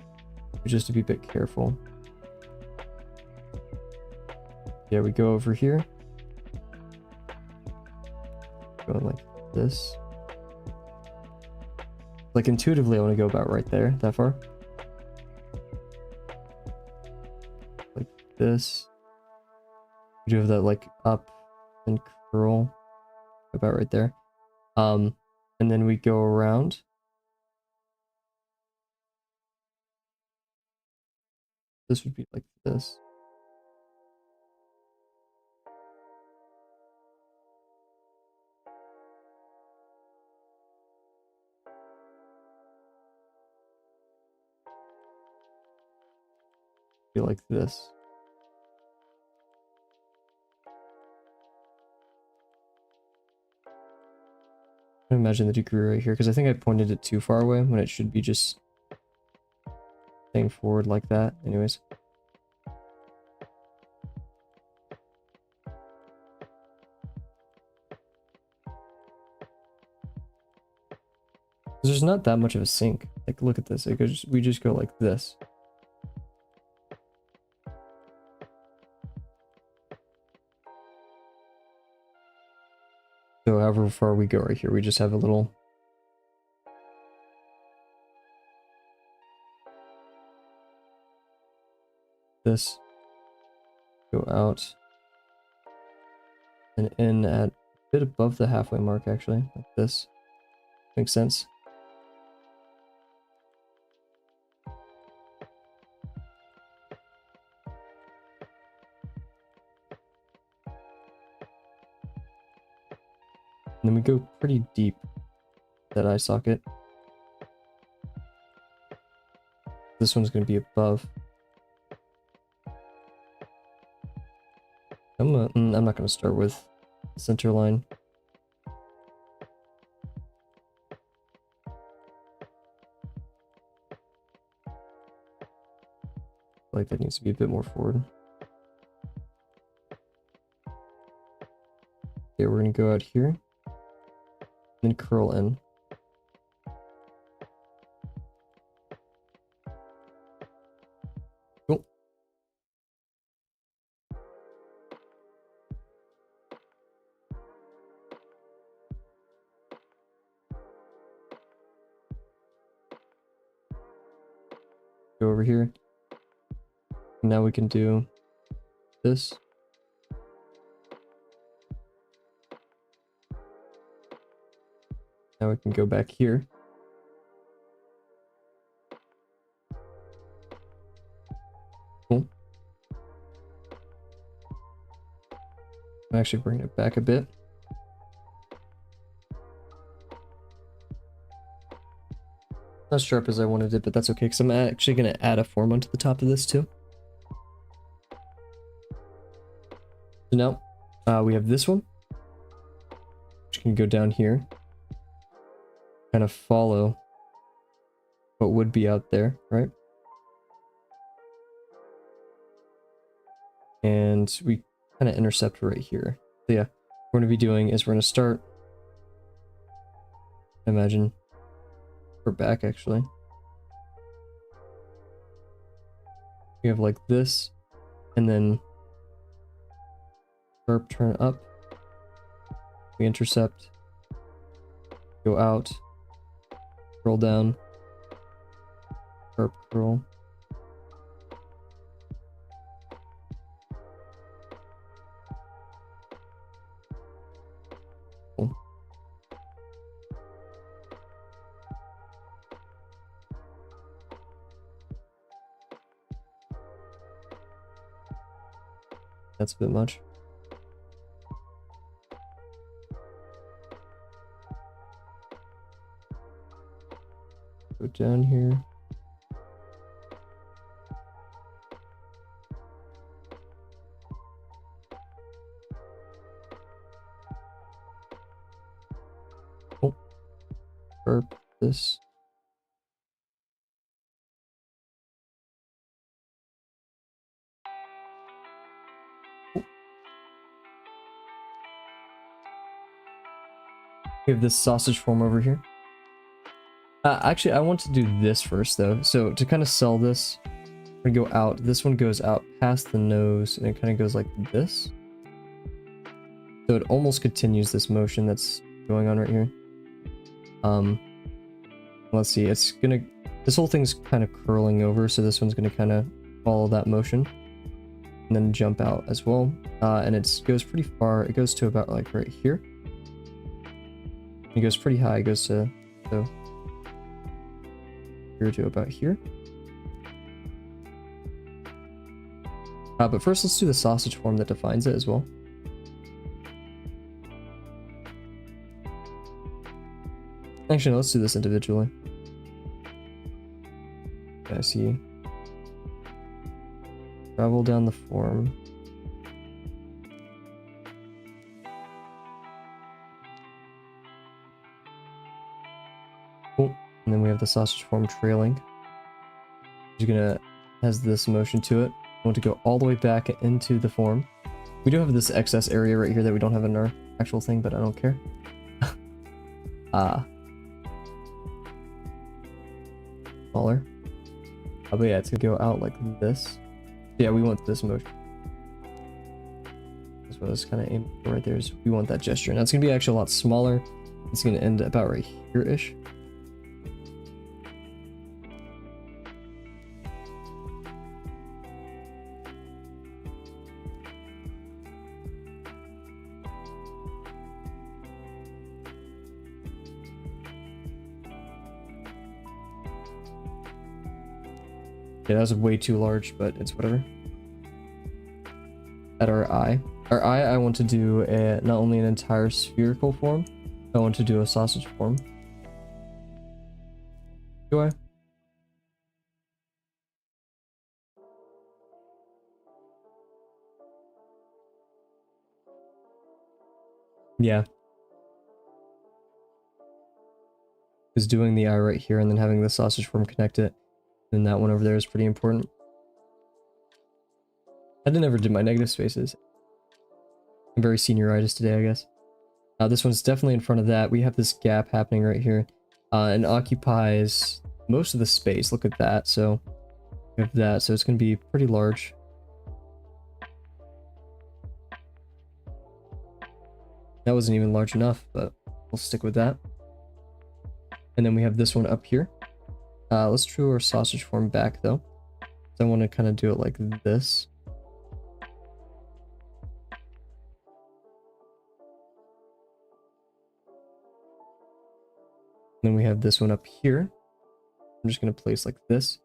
But just to be a bit careful. Yeah, we go over here. Going like this. Like intuitively, I want to go about right there, that far. Like this. We do have that like up and curl about right there. And then we go around. This would be like this. Be like this. I imagine the degree right here because I think I pointed it too far away when it should be just staying forward like that. Anyways. There's not that much of a sink. Like, look at this. It goes, we just go like this. So however far we go right here, we just have a little... This. Go out. And in at a bit above the halfway mark, actually. Like this. Makes sense. And then we go pretty deep, that eye socket. This one's going to be above. I'm not going to start with center line. Like that needs to be a bit more forward. Okay, we're going to go out here. And curl in. Cool. Go over here. Now we can do this. Now we can go back here. Cool. I'm actually bringing it back a bit. Not as sharp as I wanted it, but that's okay because I'm actually going to add a form onto the top of this too. So now we have this one, which can go down here. Kind of follow what would be out there, right? And we kind of intercept right here. So yeah, what we're going to be doing is we're going to start, imagine, we're back actually. We have like this, and then sharp turn up. We intercept, go out, roll down, Herb curl. Cool. That's a bit much. Go down here. Oh, burp this. Oh. We have this sausage form over here. Actually, I want to do this first, though. So to kind of sell this, we go out. This one goes out past the nose, and it kind of goes like this. So it almost continues this motion that's going on right here. Let's see. It's gonna. This whole thing's kind of curling over, so this one's gonna kind of follow that motion, and then jump out as well. And it goes pretty far. It goes to about like right here. It goes pretty high. It goes to so. Here to about here. But first, let's do the sausage form that defines it as well. Actually, no, let's do this individually. Okay, I see. Travel down the form. Cool. And then we have the sausage form trailing. It's gonna has this motion to it. I want to go all the way back into the form. We do have this excess area right here that we don't have in our actual thing, but I don't care. Smaller. But yeah, it's gonna go out like this. Yeah, we want this motion. That's what I was kind of aiming for right there. Is we want that gesture. Now it's gonna be actually a lot smaller. It's gonna end about right here-ish. Yeah, that was way too large, but it's whatever. At our eye. Our eye, I want to do not only an entire spherical form, I want to do a sausage form. Do I? Yeah. Because doing the eye right here and then having the sausage form connect it, and that one over there is pretty important. I never did my negative spaces. I'm very senioritis today, I guess. This one's definitely in front of that. We have this gap happening right here. And occupies most of the space. Look at that. So we have that. So it's going to be pretty large. That wasn't even large enough, but we'll stick with that. And then we have this one up here. Let's draw our sausage form back though. So I want to kind of do it like this. Then we have this one up here. I'm just going to place like this.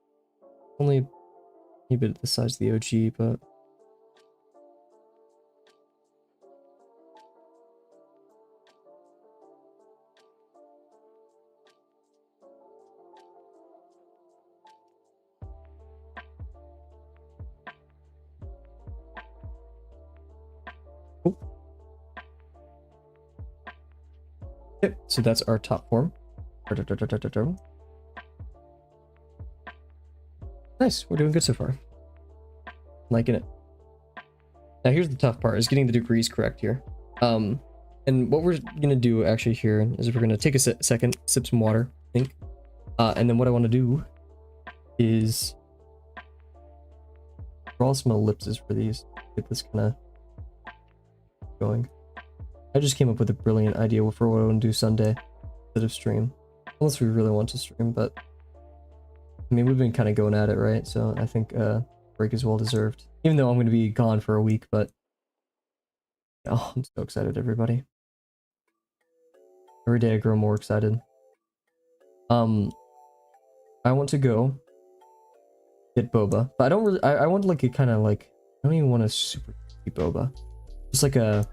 Only a bit the size of the OG, but... Okay, so that's our top form. Nice, we're doing good so far. Liking it. Now here's the tough part, is getting the degrees correct here. And what we're gonna do actually here is we're gonna take a second, sip some water, I think. And then what I want to do is draw some ellipses for these. Get this kind of going. I just came up with a brilliant idea for what I want to do Sunday instead of stream. Unless we really want to stream, but I mean, we've been kind of going at it, right? So I think break is well deserved. Even though I'm going to be gone for a week, but oh, I'm so excited, everybody. Every day I grow more excited. I want to go get boba, but I don't really. I want like a kind of like. I don't even want a super tea boba. Just like a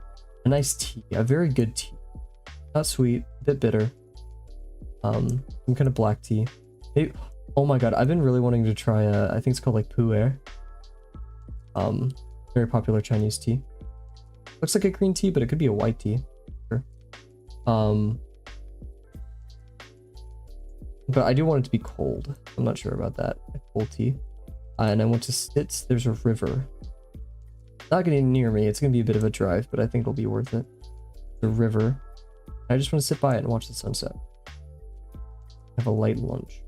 nice tea, a very good tea. Not sweet, a bit bitter. Some kind of black tea. Oh my god, I've been really wanting to try I think it's called like pu'er. Very popular Chinese tea. Looks like a green tea, but it could be a white tea. Sure. But I do want it to be cold. I'm not sure about that. Cold tea. And I want to sit. There's a river. Not getting near me. It's gonna be a bit of a drive, but I think it'll be worth it. The river. I just want to sit by it and watch the sunset. Have a light lunch.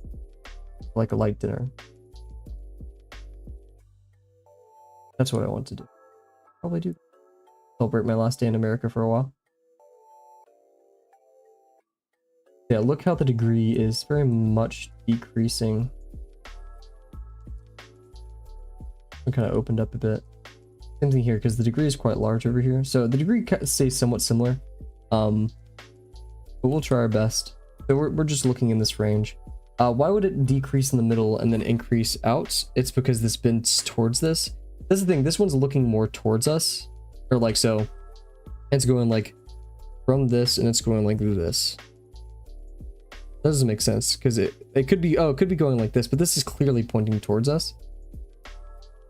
Like a light dinner. That's what I want to do. Probably do. Celebrate my last day in America for a while. Yeah, look how the degree is very much decreasing. It kind of opened up a bit. Same thing here, because the degree is quite large over here. So the degree stays somewhat similar. But we'll try our best. So we're just looking in this range. Why would it decrease in the middle and then increase out? It's because this bends towards this. That's the thing, this one's looking more towards us. Or like so. It's going like from this and it's going like this. That doesn't make sense because it could be, oh, it could be going like this, but this is clearly pointing towards us.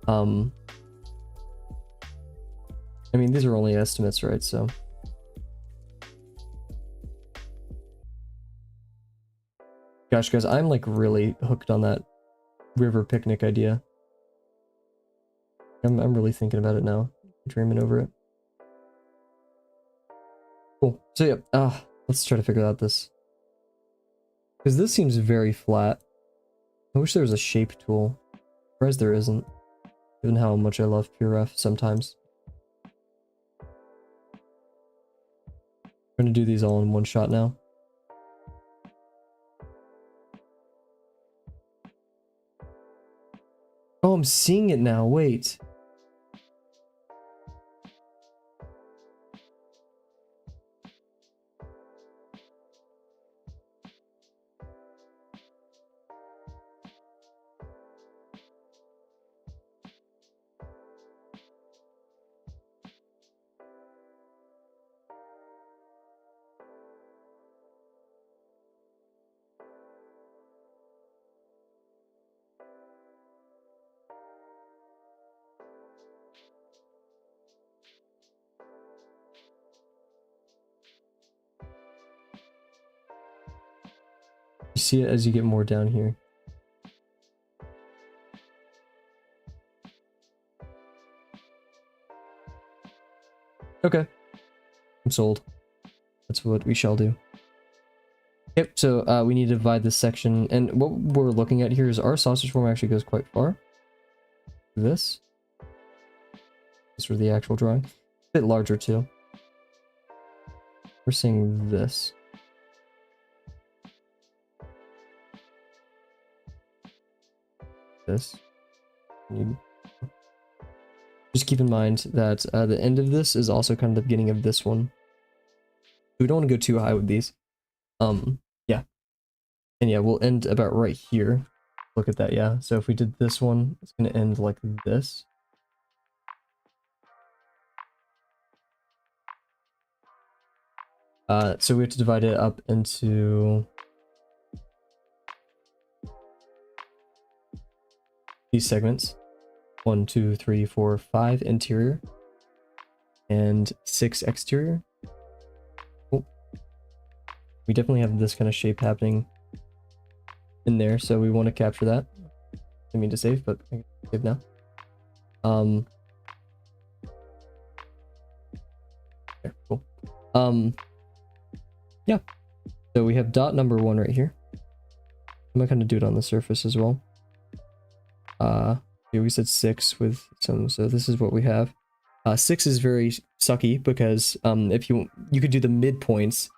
I mean, these are only estimates, right? So gosh, guys, I'm like really hooked on that river picnic idea. I'm really thinking about it now, dreaming over it. Cool. So yeah, let's try to figure out this. Because this seems very flat. I wish there was a shape tool. Surprised there isn't. Given how much I love PureRef sometimes. I'm gonna do these all in one shot now. Oh, I'm seeing it now. Wait. You see it as you get more down here. Okay. I'm sold. That's what we shall do. Yep, so we need to divide this section, and what we're looking at here is our sausage form actually goes quite far. This is for the actual drawing. A bit larger too. We're seeing this. This. Just keep in mind that the end of this is also kind of the beginning of this one. We don't want to go too high with these. Yeah. And yeah, we'll end about right here. Look at that, yeah. So if we did this one, it's going to end like this. So we have to divide it up into these segments. 1, 2, 3, 4, 5 interior and 6 exterior. Cool. We definitely have this kind of shape happening in there, so we want to capture that. I mean to save, but I can save now. There, cool. Yeah. So we have dot number 1 right here. I'm gonna kind of do it on the surface as well. Yeah, we said 6 with some, so this is what we have. 6 is very sucky because if you could do the midpoints,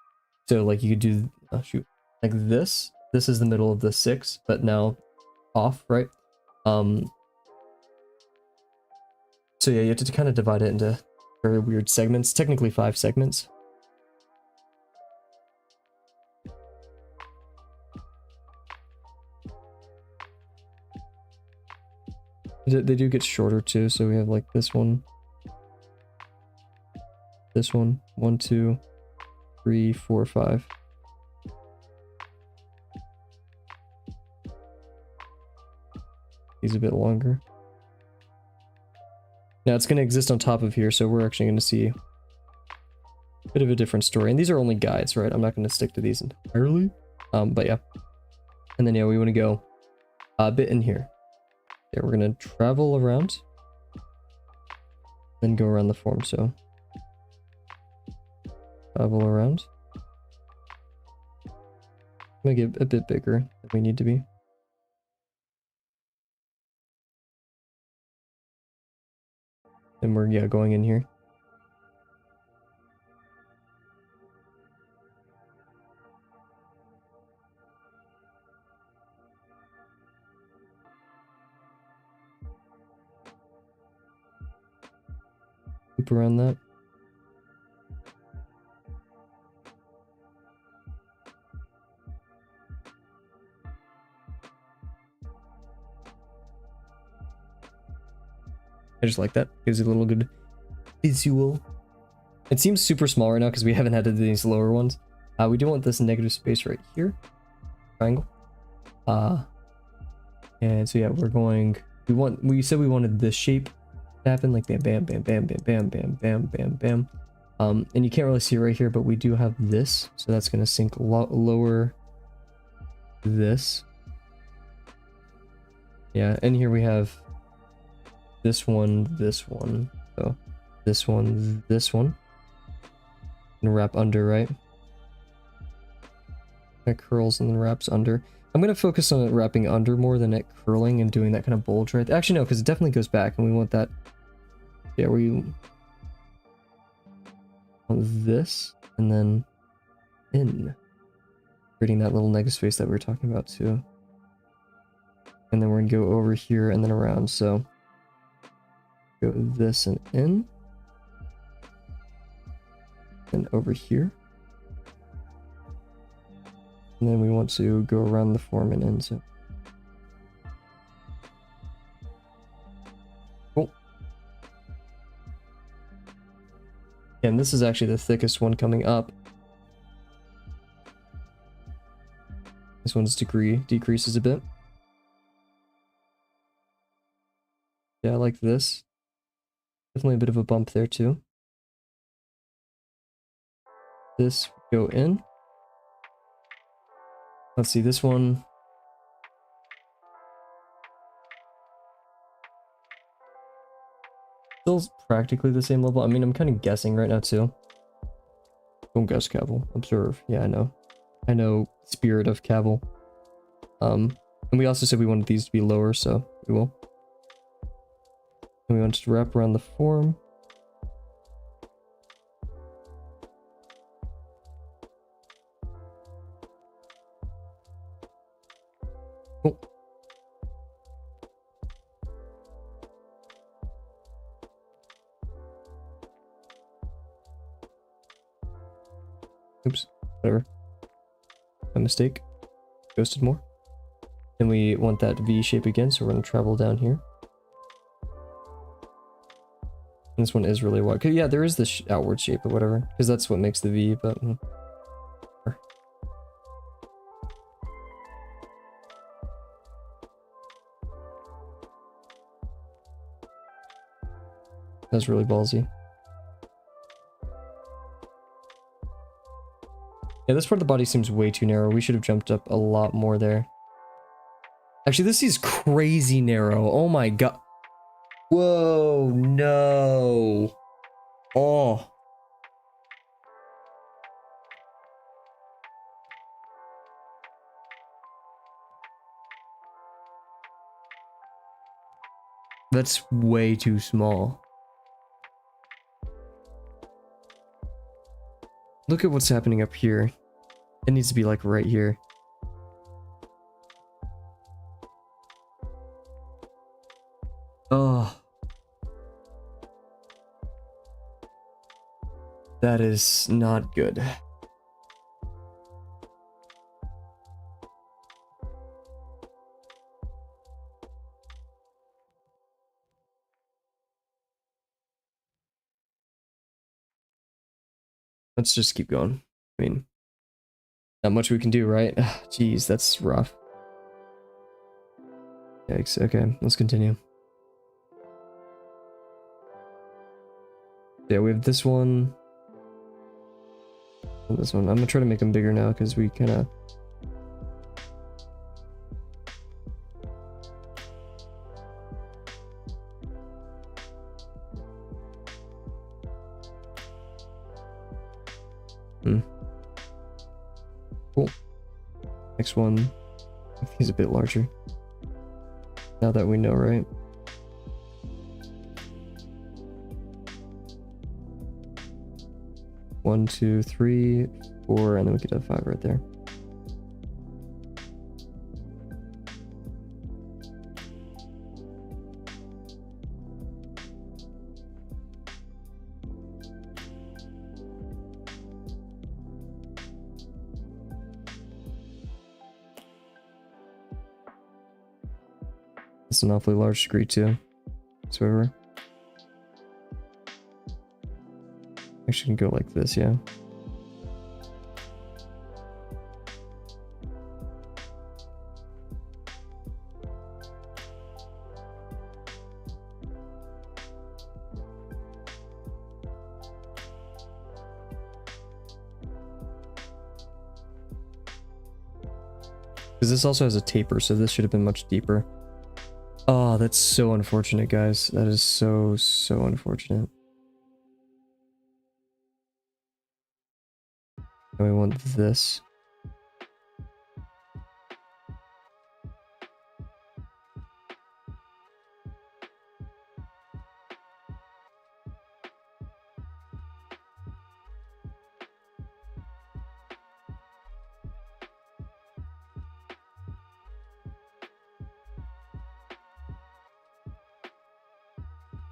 so like you could do shoot like this. This is the middle of the 6, but now off, right? So yeah, you have to kind of divide it into very weird segments, technically 5 segments. They do get shorter too, so we have like this one, 1, 2, 3, 4, 5. He's a bit longer. Now it's going to exist on top of here, so we're actually going to see a bit of a different story. And these are only guides, right? I'm not going to stick to these entirely. But yeah. And then yeah, we want to go a bit in here. Yeah, we're going to travel around. Then go around the form, so travel around. Make it a bit bigger than we need to be. And we're, yeah, going in here. Loop around that. I just like that. Gives you a little good visual. It seems super small right now because we haven't added these lower ones. We do want this negative space right here. Triangle. And so yeah, we're going, we said we wanted this shape to happen, like bam, bam, bam, bam, bam, bam, bam, bam, bam, bam. And you can't really see it right here, but we do have this. So that's going to sink lower this. Yeah, and here we have this one, so this one, and wrap under, right? It curls and then wraps under. I'm going to focus on it wrapping under more than it curling and doing that kind of bulge right there. Actually, no, because it definitely goes back, and we want that. Yeah, we want this, and then in. Creating that little negative space that we were talking about, too. And then we're going to go over here and then around, so go this and in. And over here. And then we want to go around the form and in, so. Cool. And this is actually the thickest one coming up. This one's decreases a bit. Yeah, I like this. Definitely a bit of a bump there too. This, go in. Let's see, this one. Still practically the same level. I mean, I'm kind of guessing right now too. Don't guess, Kavel. Observe. Yeah, I know. I know spirit of Kavel. And we also said we wanted these to be lower, so we will. And we want to wrap around the form. Cool. Oops, whatever. My mistake. Ghosted more. Then we want that V shape again, so we're going to travel down here. And this one is really wide. Yeah, there is this outward shape or whatever, because that's what makes the V, but... That's really ballsy. Yeah, this part of the body seems way too narrow. We should have jumped up a lot more there. Actually, this is crazy narrow. Oh my god. Whoa, no. Oh. That's way too small. Look at what's happening up here. It needs to be like right here. That is not good. Let's just keep going. I mean, not much we can do, right? Jeez, that's rough. Yikes. Okay, let's continue. Yeah, we have this one. And this one. I'm gonna try to make them bigger now because we kind of... Cool. Next one. I think he's a bit larger. Now that we know, right? One, two, three, four, and then we could have 5 right there. It's an awfully large scree too. So actually can go like this, yeah. Because this also has a taper, so this should have been much deeper. Oh, that's so unfortunate, guys. That is so unfortunate. And we want this.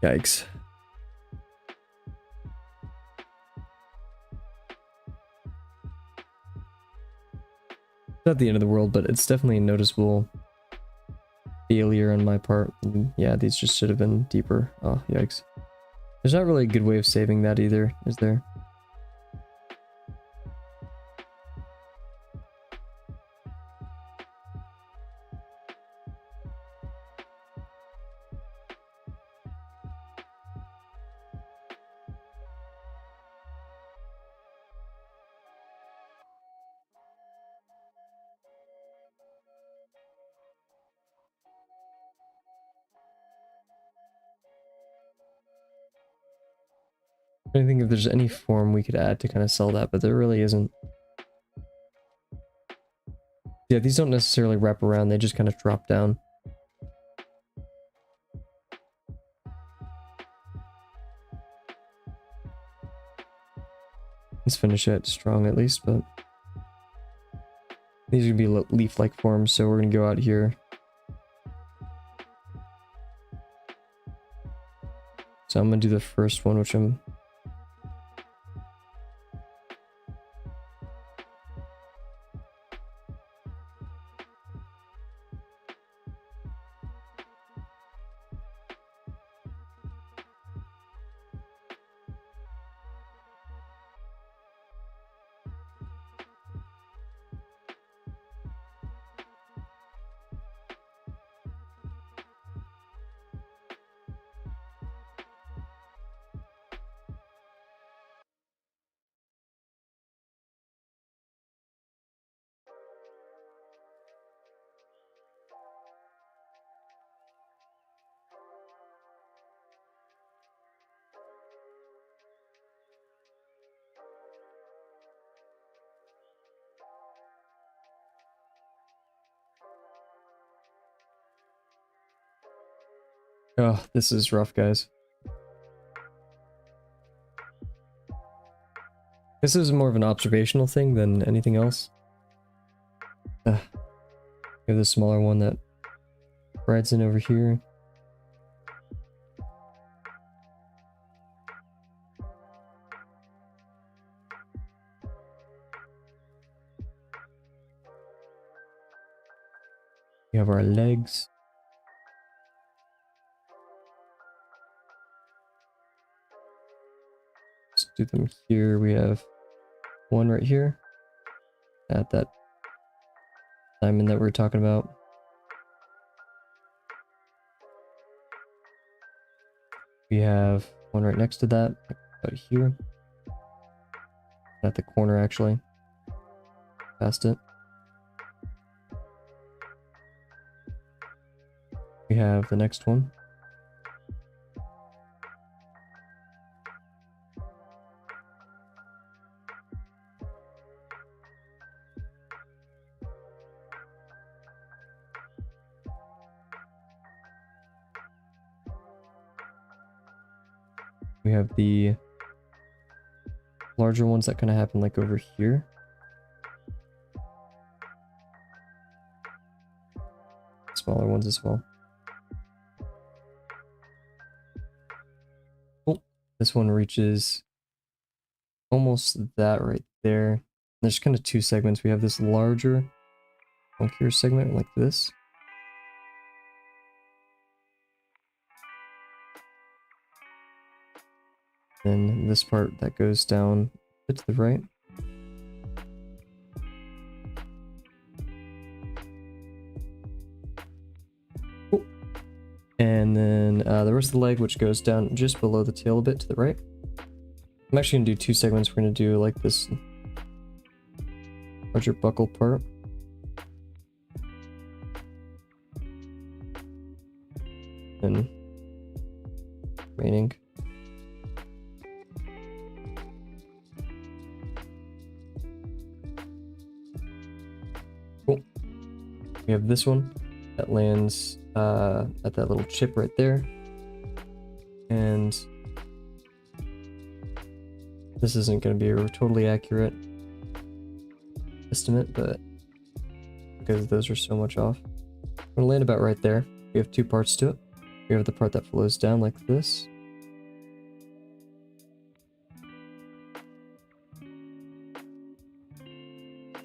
Yikes. Not the end of the world, but it's definitely a noticeable failure on my part. Yeah, these just should have been deeper. Oh, yikes. There's not really a good way of saving that either, is there? I think if there's any form we could add to kind of sell that, but there really isn't. Yeah, these don't necessarily wrap around, they just kind of drop down. Let's finish it strong at least, but these would be leaf-like forms, so we're gonna go out here. So I'm gonna do the first one, which I'm... Oh, this is rough, guys. This is more of an observational thing than anything else. We have the smaller one that rides in over here. We have our legs. Let's do them here. We have one right here at that diamond that we were talking about. We have one right next to that, about here. At the corner, actually. Past it. We have the next one. We have the larger ones that kind of happen like over here. Smaller ones as well. Cool. This one reaches almost that right there. There's kind of two segments. We have this larger funkier segment like this. Then this part that goes down a bit to the right. Cool. And then the rest of the leg, which goes down just below the tail a bit to the right. I'm actually going to do two segments. We're going to do like this larger buckle part. And remaining. Cool. We have this one that lands at that little chip right there. And this isn't going to be a totally accurate estimate, but because those are so much off, I'm going to land about right there. We have two parts to it. We have the part that flows down like this.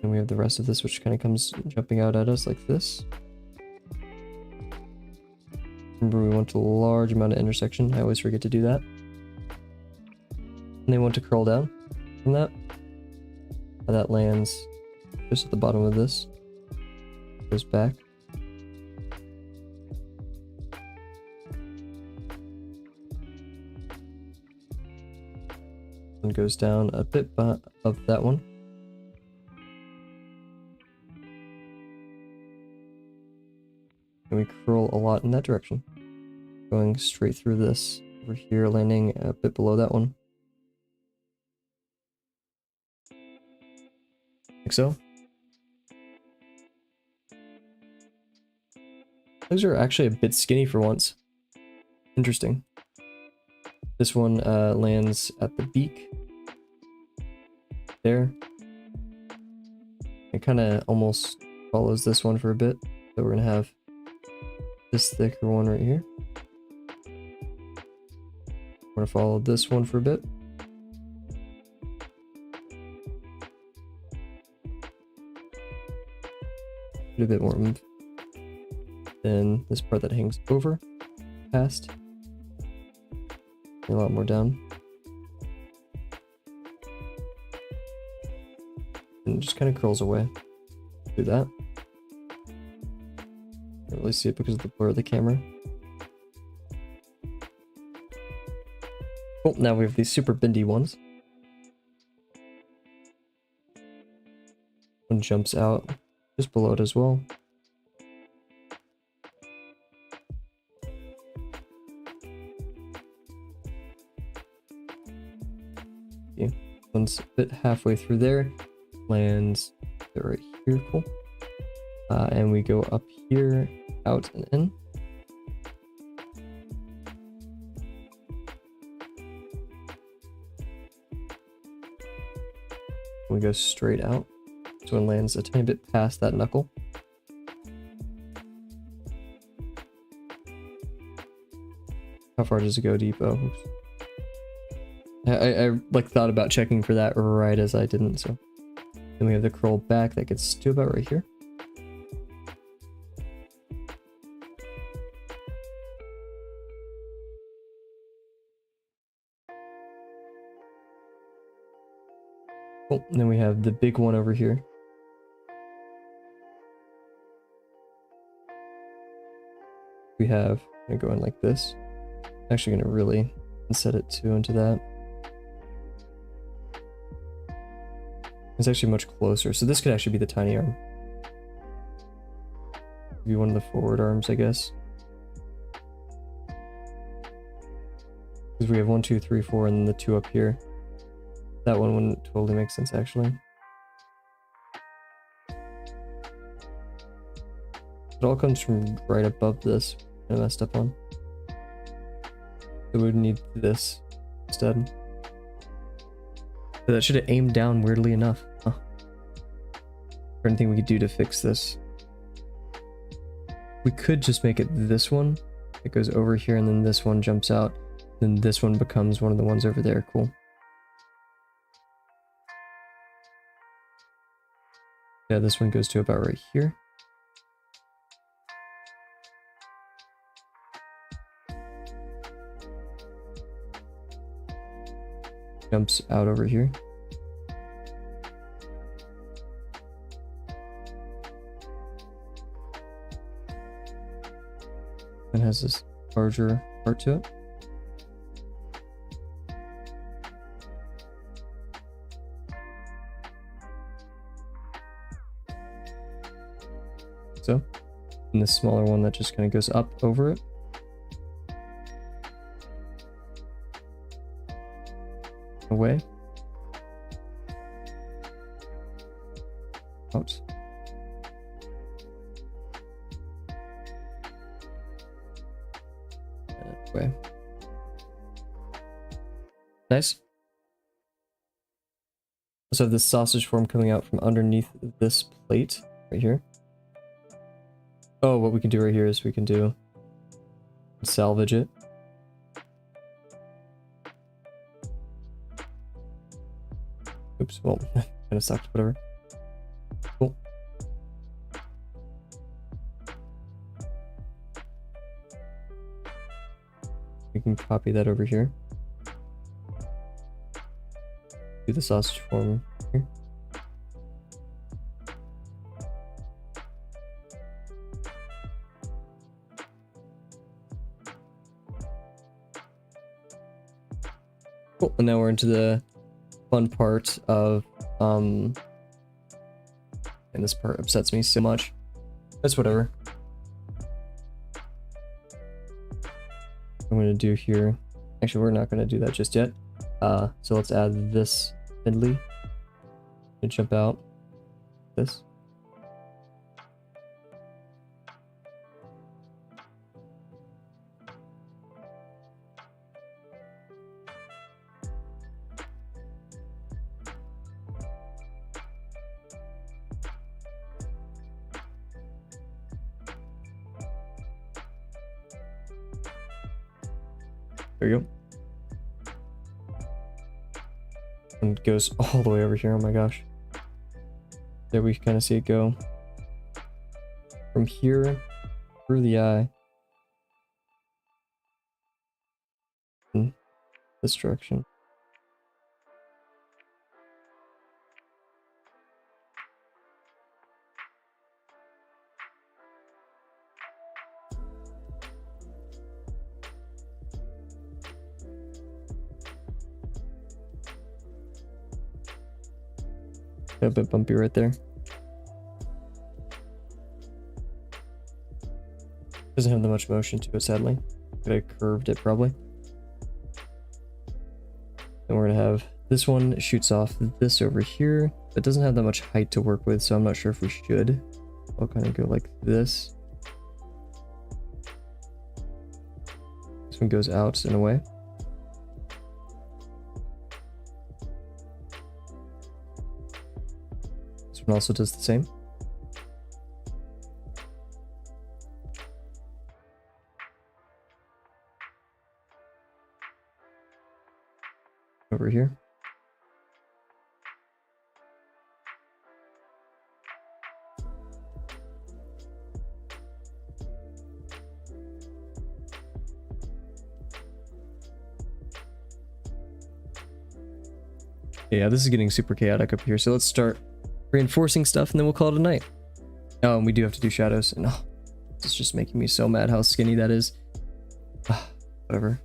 And we have the rest of this, which kind of comes jumping out at us like this. Remember, we want a large amount of intersection. I always forget to do that. And they want to curl down from that. And that lands just at the bottom of this. Goes back. And goes down a bit of that one. And we curl a lot in that direction. Going straight through this over here, landing a bit below that one. Like so. Those are actually a bit skinny for once. Interesting. This one lands at the beak. There. It kind of almost follows this one for a bit. So we're going to have this thicker one right here. We're going to follow this one for a bit. Put a bit more move. Then this part that hangs over, past. A lot more down. And it just kind of curls away. Do that. Can't really see it because of the blur of the camera. Cool, now we have these super bendy ones. One jumps out just below it as well. Okay, one's a bit halfway through there, lands right here, cool. And we go up here, out and in. We go straight out. So it lands a tiny bit past that knuckle. How far does it go deep? Oh, oops. I like thought about checking for that right as I didn't, so. Then we have the curl back that gets to about right here. Cool. And then we have the big one over here. We have, I'm gonna go in like this. I'm actually gonna really set it 2 into that. It's actually much closer, so this could actually be the tiny arm. Be one of the forward arms, I guess. Because we have 1, 2, 3, 4, and then the 2 up here. That one wouldn't totally make sense, actually. It all comes from right above this. I messed up on. So we would need this instead. But that should have aimed down weirdly enough. Huh. Is there anything we could do to fix this? We could just make it this one. It goes over here and then this one jumps out. Then this one becomes one of the ones over there. Cool. Yeah, this one goes to about right here. Jumps out over here. And has this larger part to it. So, and this smaller one that just kind of goes up over it. Away. Out. Way. Nice. So this sausage form coming out from underneath this plate right here. Oh, what we can do right here is we can do salvage it. Oops, well, kind of sucked, whatever. Cool. We can copy that over here. Do the sausage form here. Cool, and now we're into the fun part of, and this part upsets me so much. That's whatever. I'm gonna do here. Actually, we're not gonna do that just yet. So let's add this fiddly to jump out. This. There you go. And it goes all the way over here. Oh my gosh. There we kind of see it go. From here through the eye. In this direction. A bit bumpy right there. Doesn't have that much motion to it, sadly. Could have curved it probably. Then we're gonna have this one shoots off this over here. It doesn't have that much height to work with, so I'm not sure if we should. I'll kind of go like this. This one goes out in a way. This one also does the same. Over here. Yeah, this is getting super chaotic up here. So let's start reinforcing stuff and then we'll call it a night. Oh, and we do have to do shadows. And oh, it's just making me so mad how skinny that is. Whatever.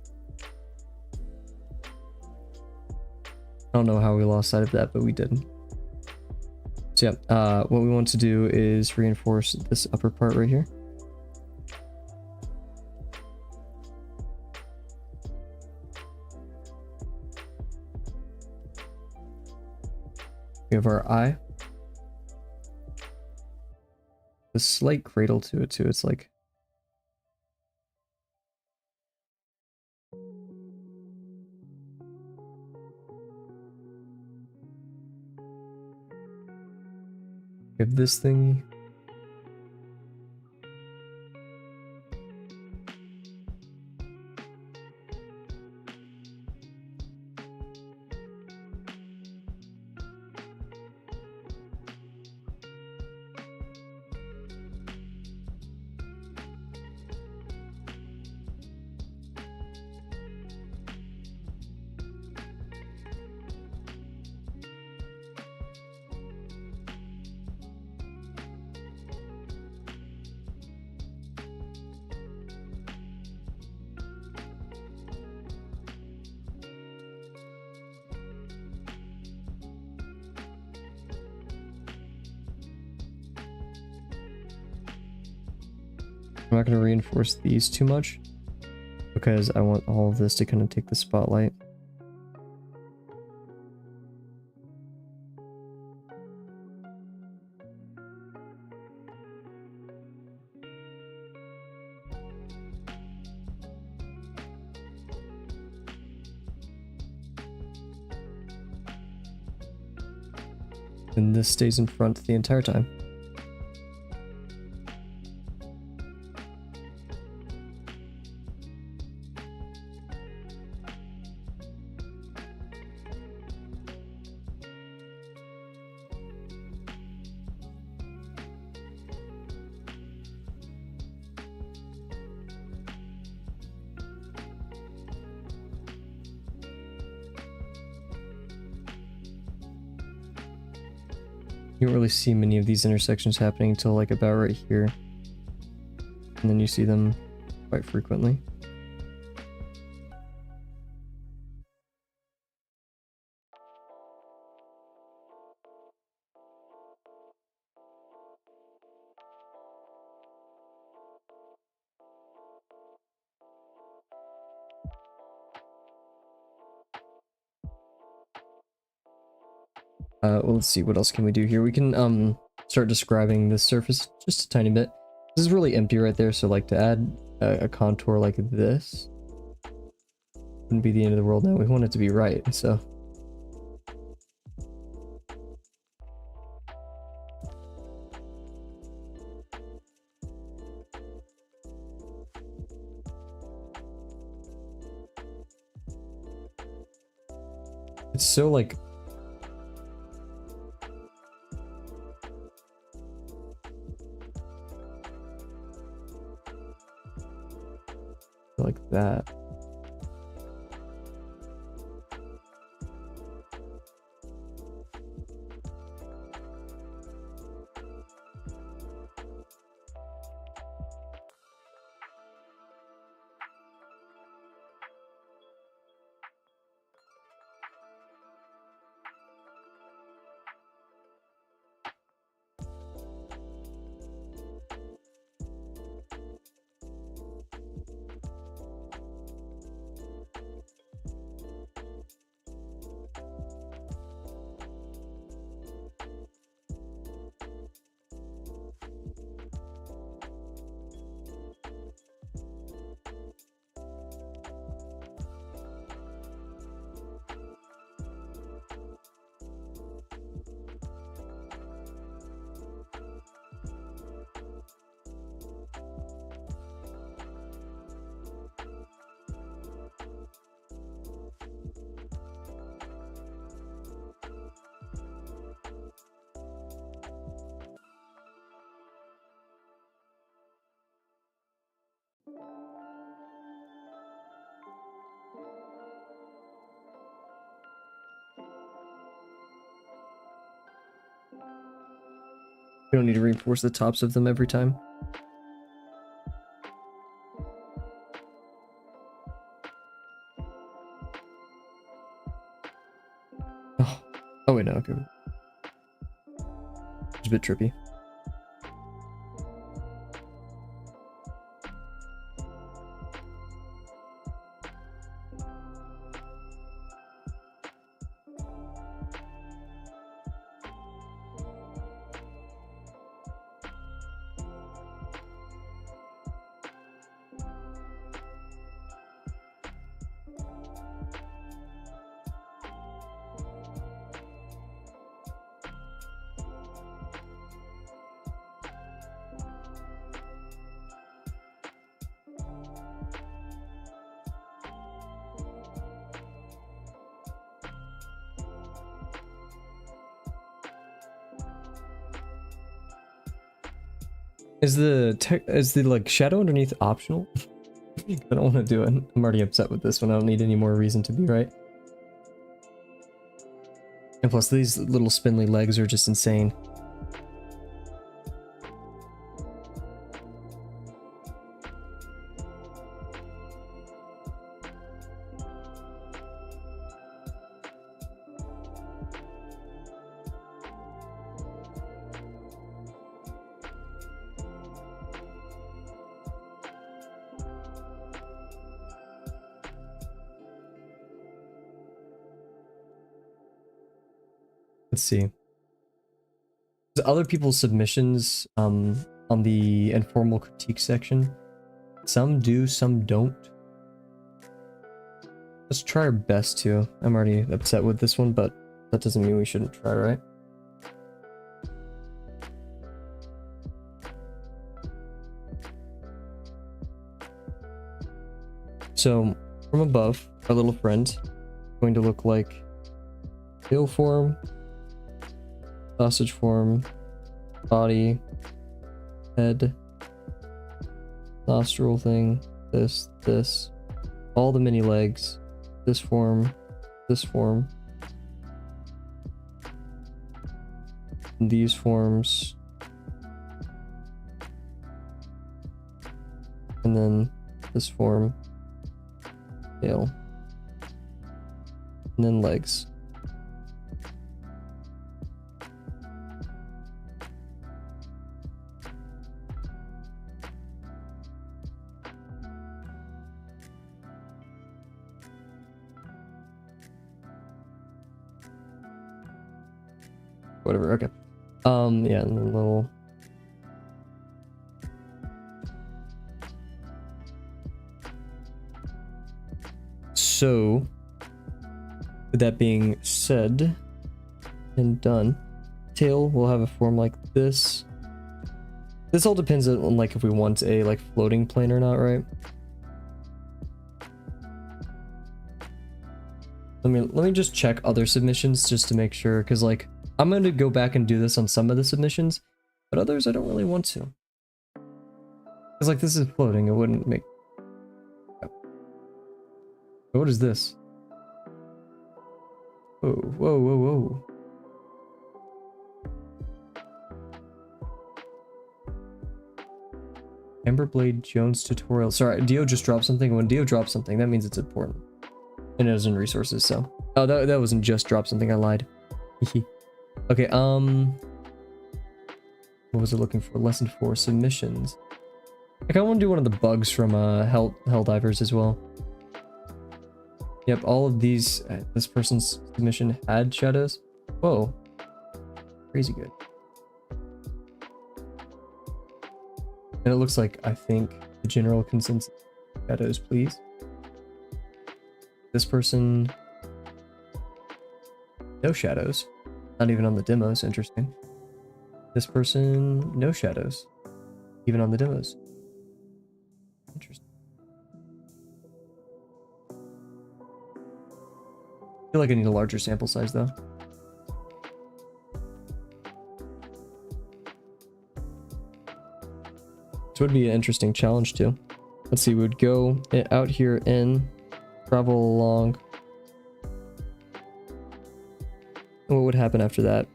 I don't know how we lost sight of that, but we did. So yeah, what we want to do is reinforce this upper part right here. We have our eye. A slight cradle to it too. It's like we have this thingy. I'm not going to reinforce these too much because I want all of this to kind of take the spotlight. And this stays in front the entire time. You don't really see many of these intersections happening until like about right here. And then you see them quite frequently. Well, let's see, what else can we do here? We can start describing this surface just a tiny bit. This is really empty right there, so like to add a contour like this wouldn't be the end of the world. Now we want it to be right, so it's so like that. We don't need to reinforce the tops of them every time. Oh wait, no, okay. It's a bit trippy. Is the like shadow underneath optional? I don't want to do it. I'm already upset with this one. I don't need any more reason to be right. And plus these little spindly legs are just insane. Let's see. There's other people's submissions on the informal critique section. Some do, some don't. Let's try our best to. I'm already upset with this one, but that doesn't mean we shouldn't try, right? So, from above, our little friend is going to look like tail form, sausage form, body, head, nostril thing, this, all the mini legs, this form, and these forms, and then this form, tail, and then legs. Whatever, okay. Yeah, and then little... So, with that being said and done, tail will have a form like this. This all depends on like if we want a like floating plane or not, right? Let me just check other submissions just to make sure, because like I'm going to go back and do this on some of the submissions, but others I don't really want to. Because like this is floating, it wouldn't make... What is this? Whoa, whoa, whoa, whoa. Amberblade Jones tutorial. Sorry, Dio just dropped something. When Dio drops something, that means it's important. And it was in resources, so... Oh, that wasn't just drop something, I lied. Okay, what was it looking for? Lesson 4, submissions. I kinda want to do one of the bugs from Helldivers as well. Yep, all of these, this person's submission had shadows. Whoa. Crazy good. And it looks like, I think, the general consensus, shadows, please. This person, no shadows. Not even on the demos, interesting. This person, no shadows. Even on the demos. Interesting. I feel like I need a larger sample size though. This would be an interesting challenge too. Let's see, we would go out here in, travel along. And what would happen after that?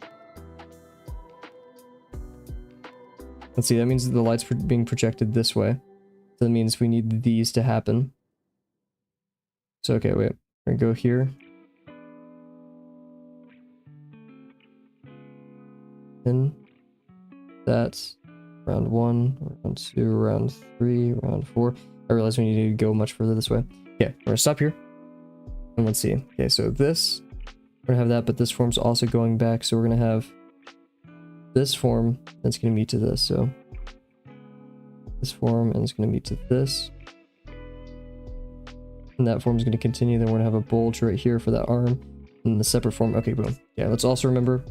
Let's see, that means the light's being projected this way. So that means we need these to happen. So, okay, wait. We're gonna go here. Then that's round 1, round 2, round 3, round 4. I realize we need to go much further this way. Okay, we're gonna stop here. And let's see. Okay, so this, we're gonna have that, but this form's also going back. So we're gonna have this form that's gonna meet to this. So this form, and it's gonna meet to this. And that form's gonna continue. Then we're gonna have a bulge right here for that arm. And the separate form. Okay, boom. Yeah, let's also remember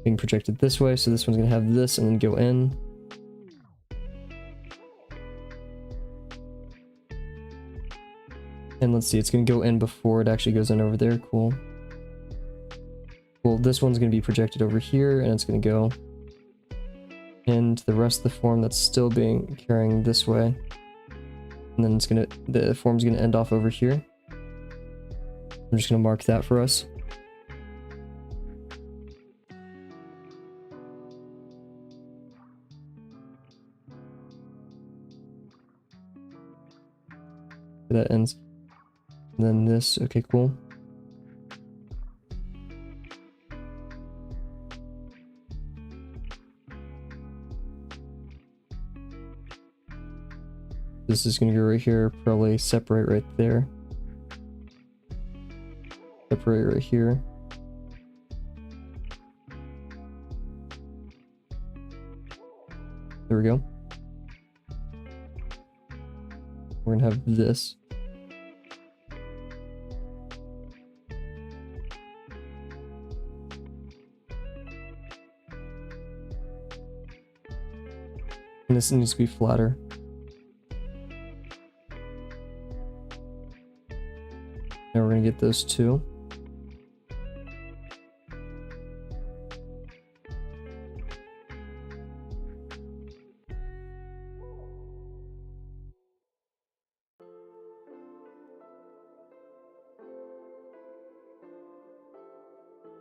being projected this way. So this one's gonna have this and then go in. And let's see, it's gonna go in before it actually goes in over there. Cool. Well, this one's gonna be projected over here, and it's gonna go into the rest of the form that's still being carrying this way. And then it's gonna, the form's gonna end off over here. I'm just gonna mark that for us. That ends. And then this, okay, cool. This is gonna go right here, probably separate right there. Separate right here. There we go. We're gonna have this. And this needs to be flatter. Now we're gonna get those two.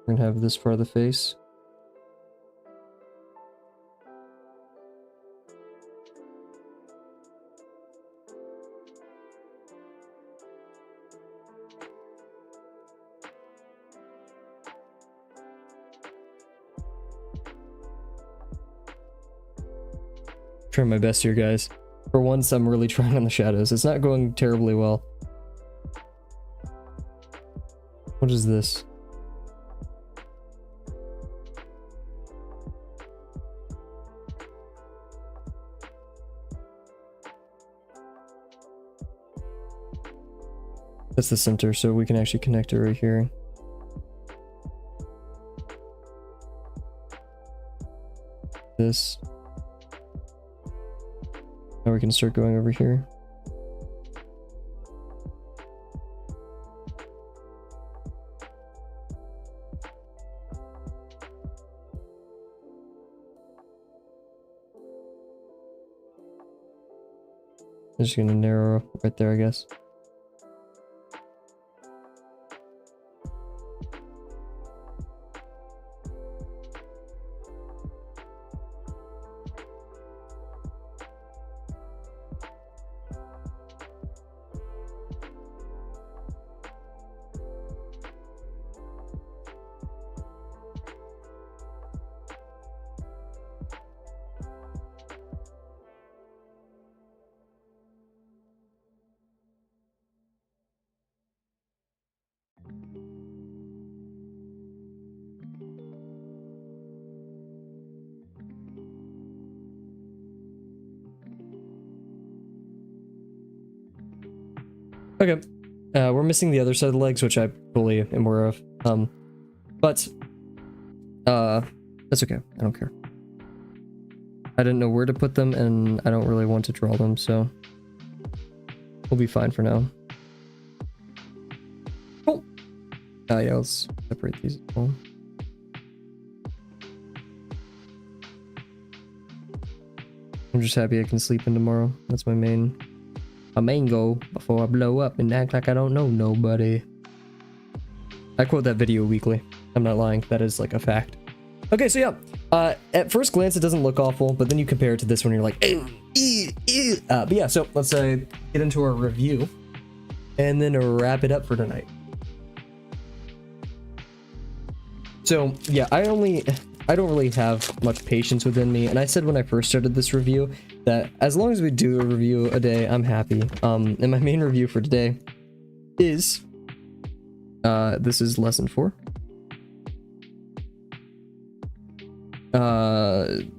We're gonna have this part of the face. Trying my best here, guys. For once, I'm really trying on the shadows. It's not going terribly well. What is this? That's the center, so we can actually connect it right here. This. Now we can start going over here. I'm just gonna narrow right there, I guess. Okay, we're missing the other side of the legs, which I fully am aware of. But that's okay. I don't care. I didn't know where to put them, and I don't really want to draw them, so we'll be fine for now. Cool. Yeah, let's separate these as well. I'm just happy I can sleep in tomorrow. That's my main goal before I blow up and act like I don't know nobody. I quote that video weekly. I'm not lying. That is like a fact. Okay, so yeah, At first glance, it doesn't look awful, but then you compare it to this one, you're like, ew, ew, ew. But yeah, so let's get into our review and then wrap it up for tonight. So yeah, I don't really have much patience within me, and I said when I first started this review that as long as we do a review a day, I'm happy. And my main review for today is this is lesson 4.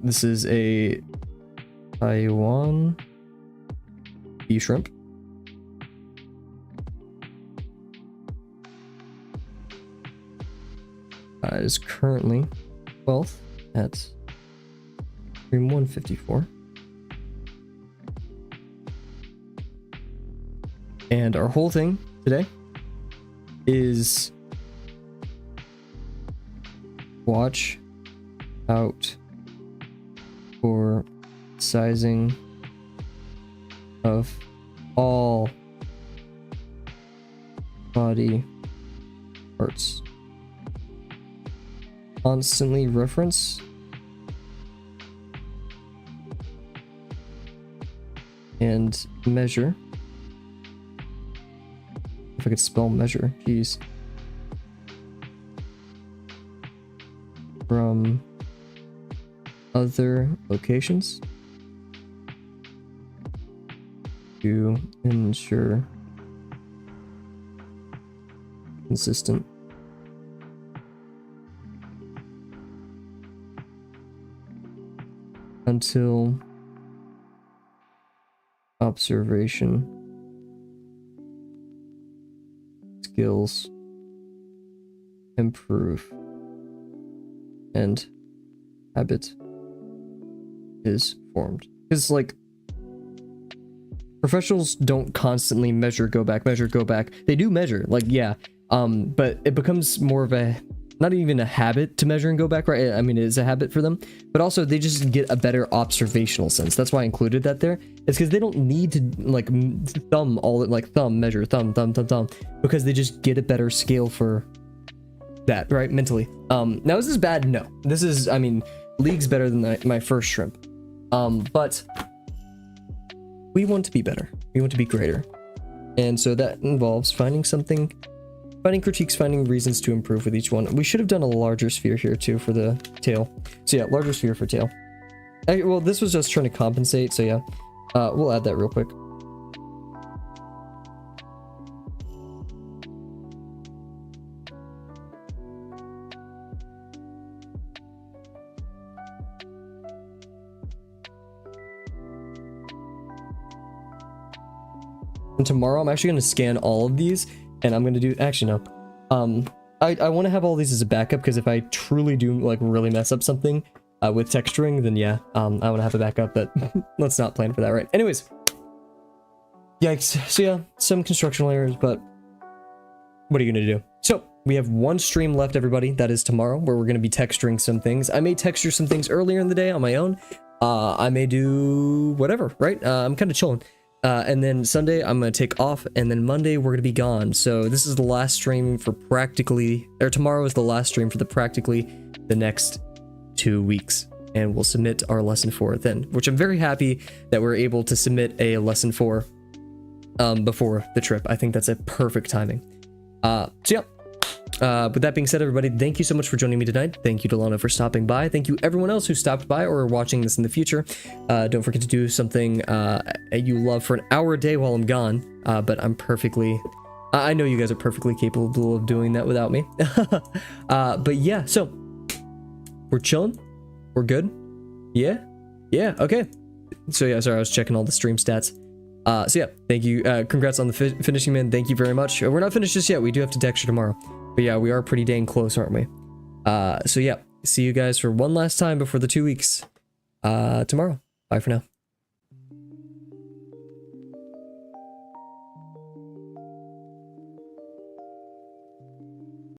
This is a Taiwan bee shrimp. It is currently 12th at stream 154. And our whole thing today is watch out for sizing of all body parts. Constantly reference and measure. If I could spell measure, geez. From other locations to ensure consistent until observation skills improve and habit is formed. Because like professionals don't constantly measure, go back. They do measure, like, yeah, but it becomes more of a, not even a habit to measure and go back, right? I mean, it is a habit for them, but also they just get a better observational sense. That's why I included that there. It's because they don't need to like thumb all it, like thumb, measure, thumb, because they just get a better scale for that, right? Mentally. Now is this bad? No. This is, I mean, leagues better than my first shrimp. But we want to be better. We want to be greater. And so that involves finding critiques, finding reasons to improve with each one. We should have done a larger sphere here too for the tail. So yeah, larger sphere for tail. Well, this was just trying to compensate, so yeah. We'll add that real quick. And tomorrow I'm actually going to scan all of these, and I'm going to do, actually no. I want to have all these as a backup, because if I truly do like really mess up something with texturing, then yeah, I want to have a backup, but let's not plan for that, right? Anyways. Yikes. So yeah, some constructional errors, but what are you going to do? So we have one stream left, everybody. That is tomorrow, where we're going to be texturing some things. I may texture some things earlier in the day on my own. I may do whatever, right? I'm kind of chilling. And then Sunday I'm going to take off, and then Monday we're going to be gone. So this is the last stream for tomorrow is the last stream for practically the next 2 weeks. And we'll submit our lesson 4 then, which I'm very happy that we're able to submit a lesson 4 before the trip. I think that's a perfect timing. So yeah. With that being said, everybody, thank you so much for joining me tonight. Thank you to Lana for stopping by. Thank you everyone else who stopped by or are watching this in the future. Don't forget to do something you love for an hour a day while I'm gone. But I know you guys are perfectly capable of doing that without me. But yeah, so we're chilling. We're good. Yeah. Okay. So yeah, sorry, I was checking all the stream stats. So yeah, thank you. Congrats on the finishing, man. Thank you very much. We're not finished just yet. We do have to texture tomorrow. But yeah, we are pretty dang close, aren't we? So yeah, see you guys for one last time before the 2 weeks tomorrow. Bye for now.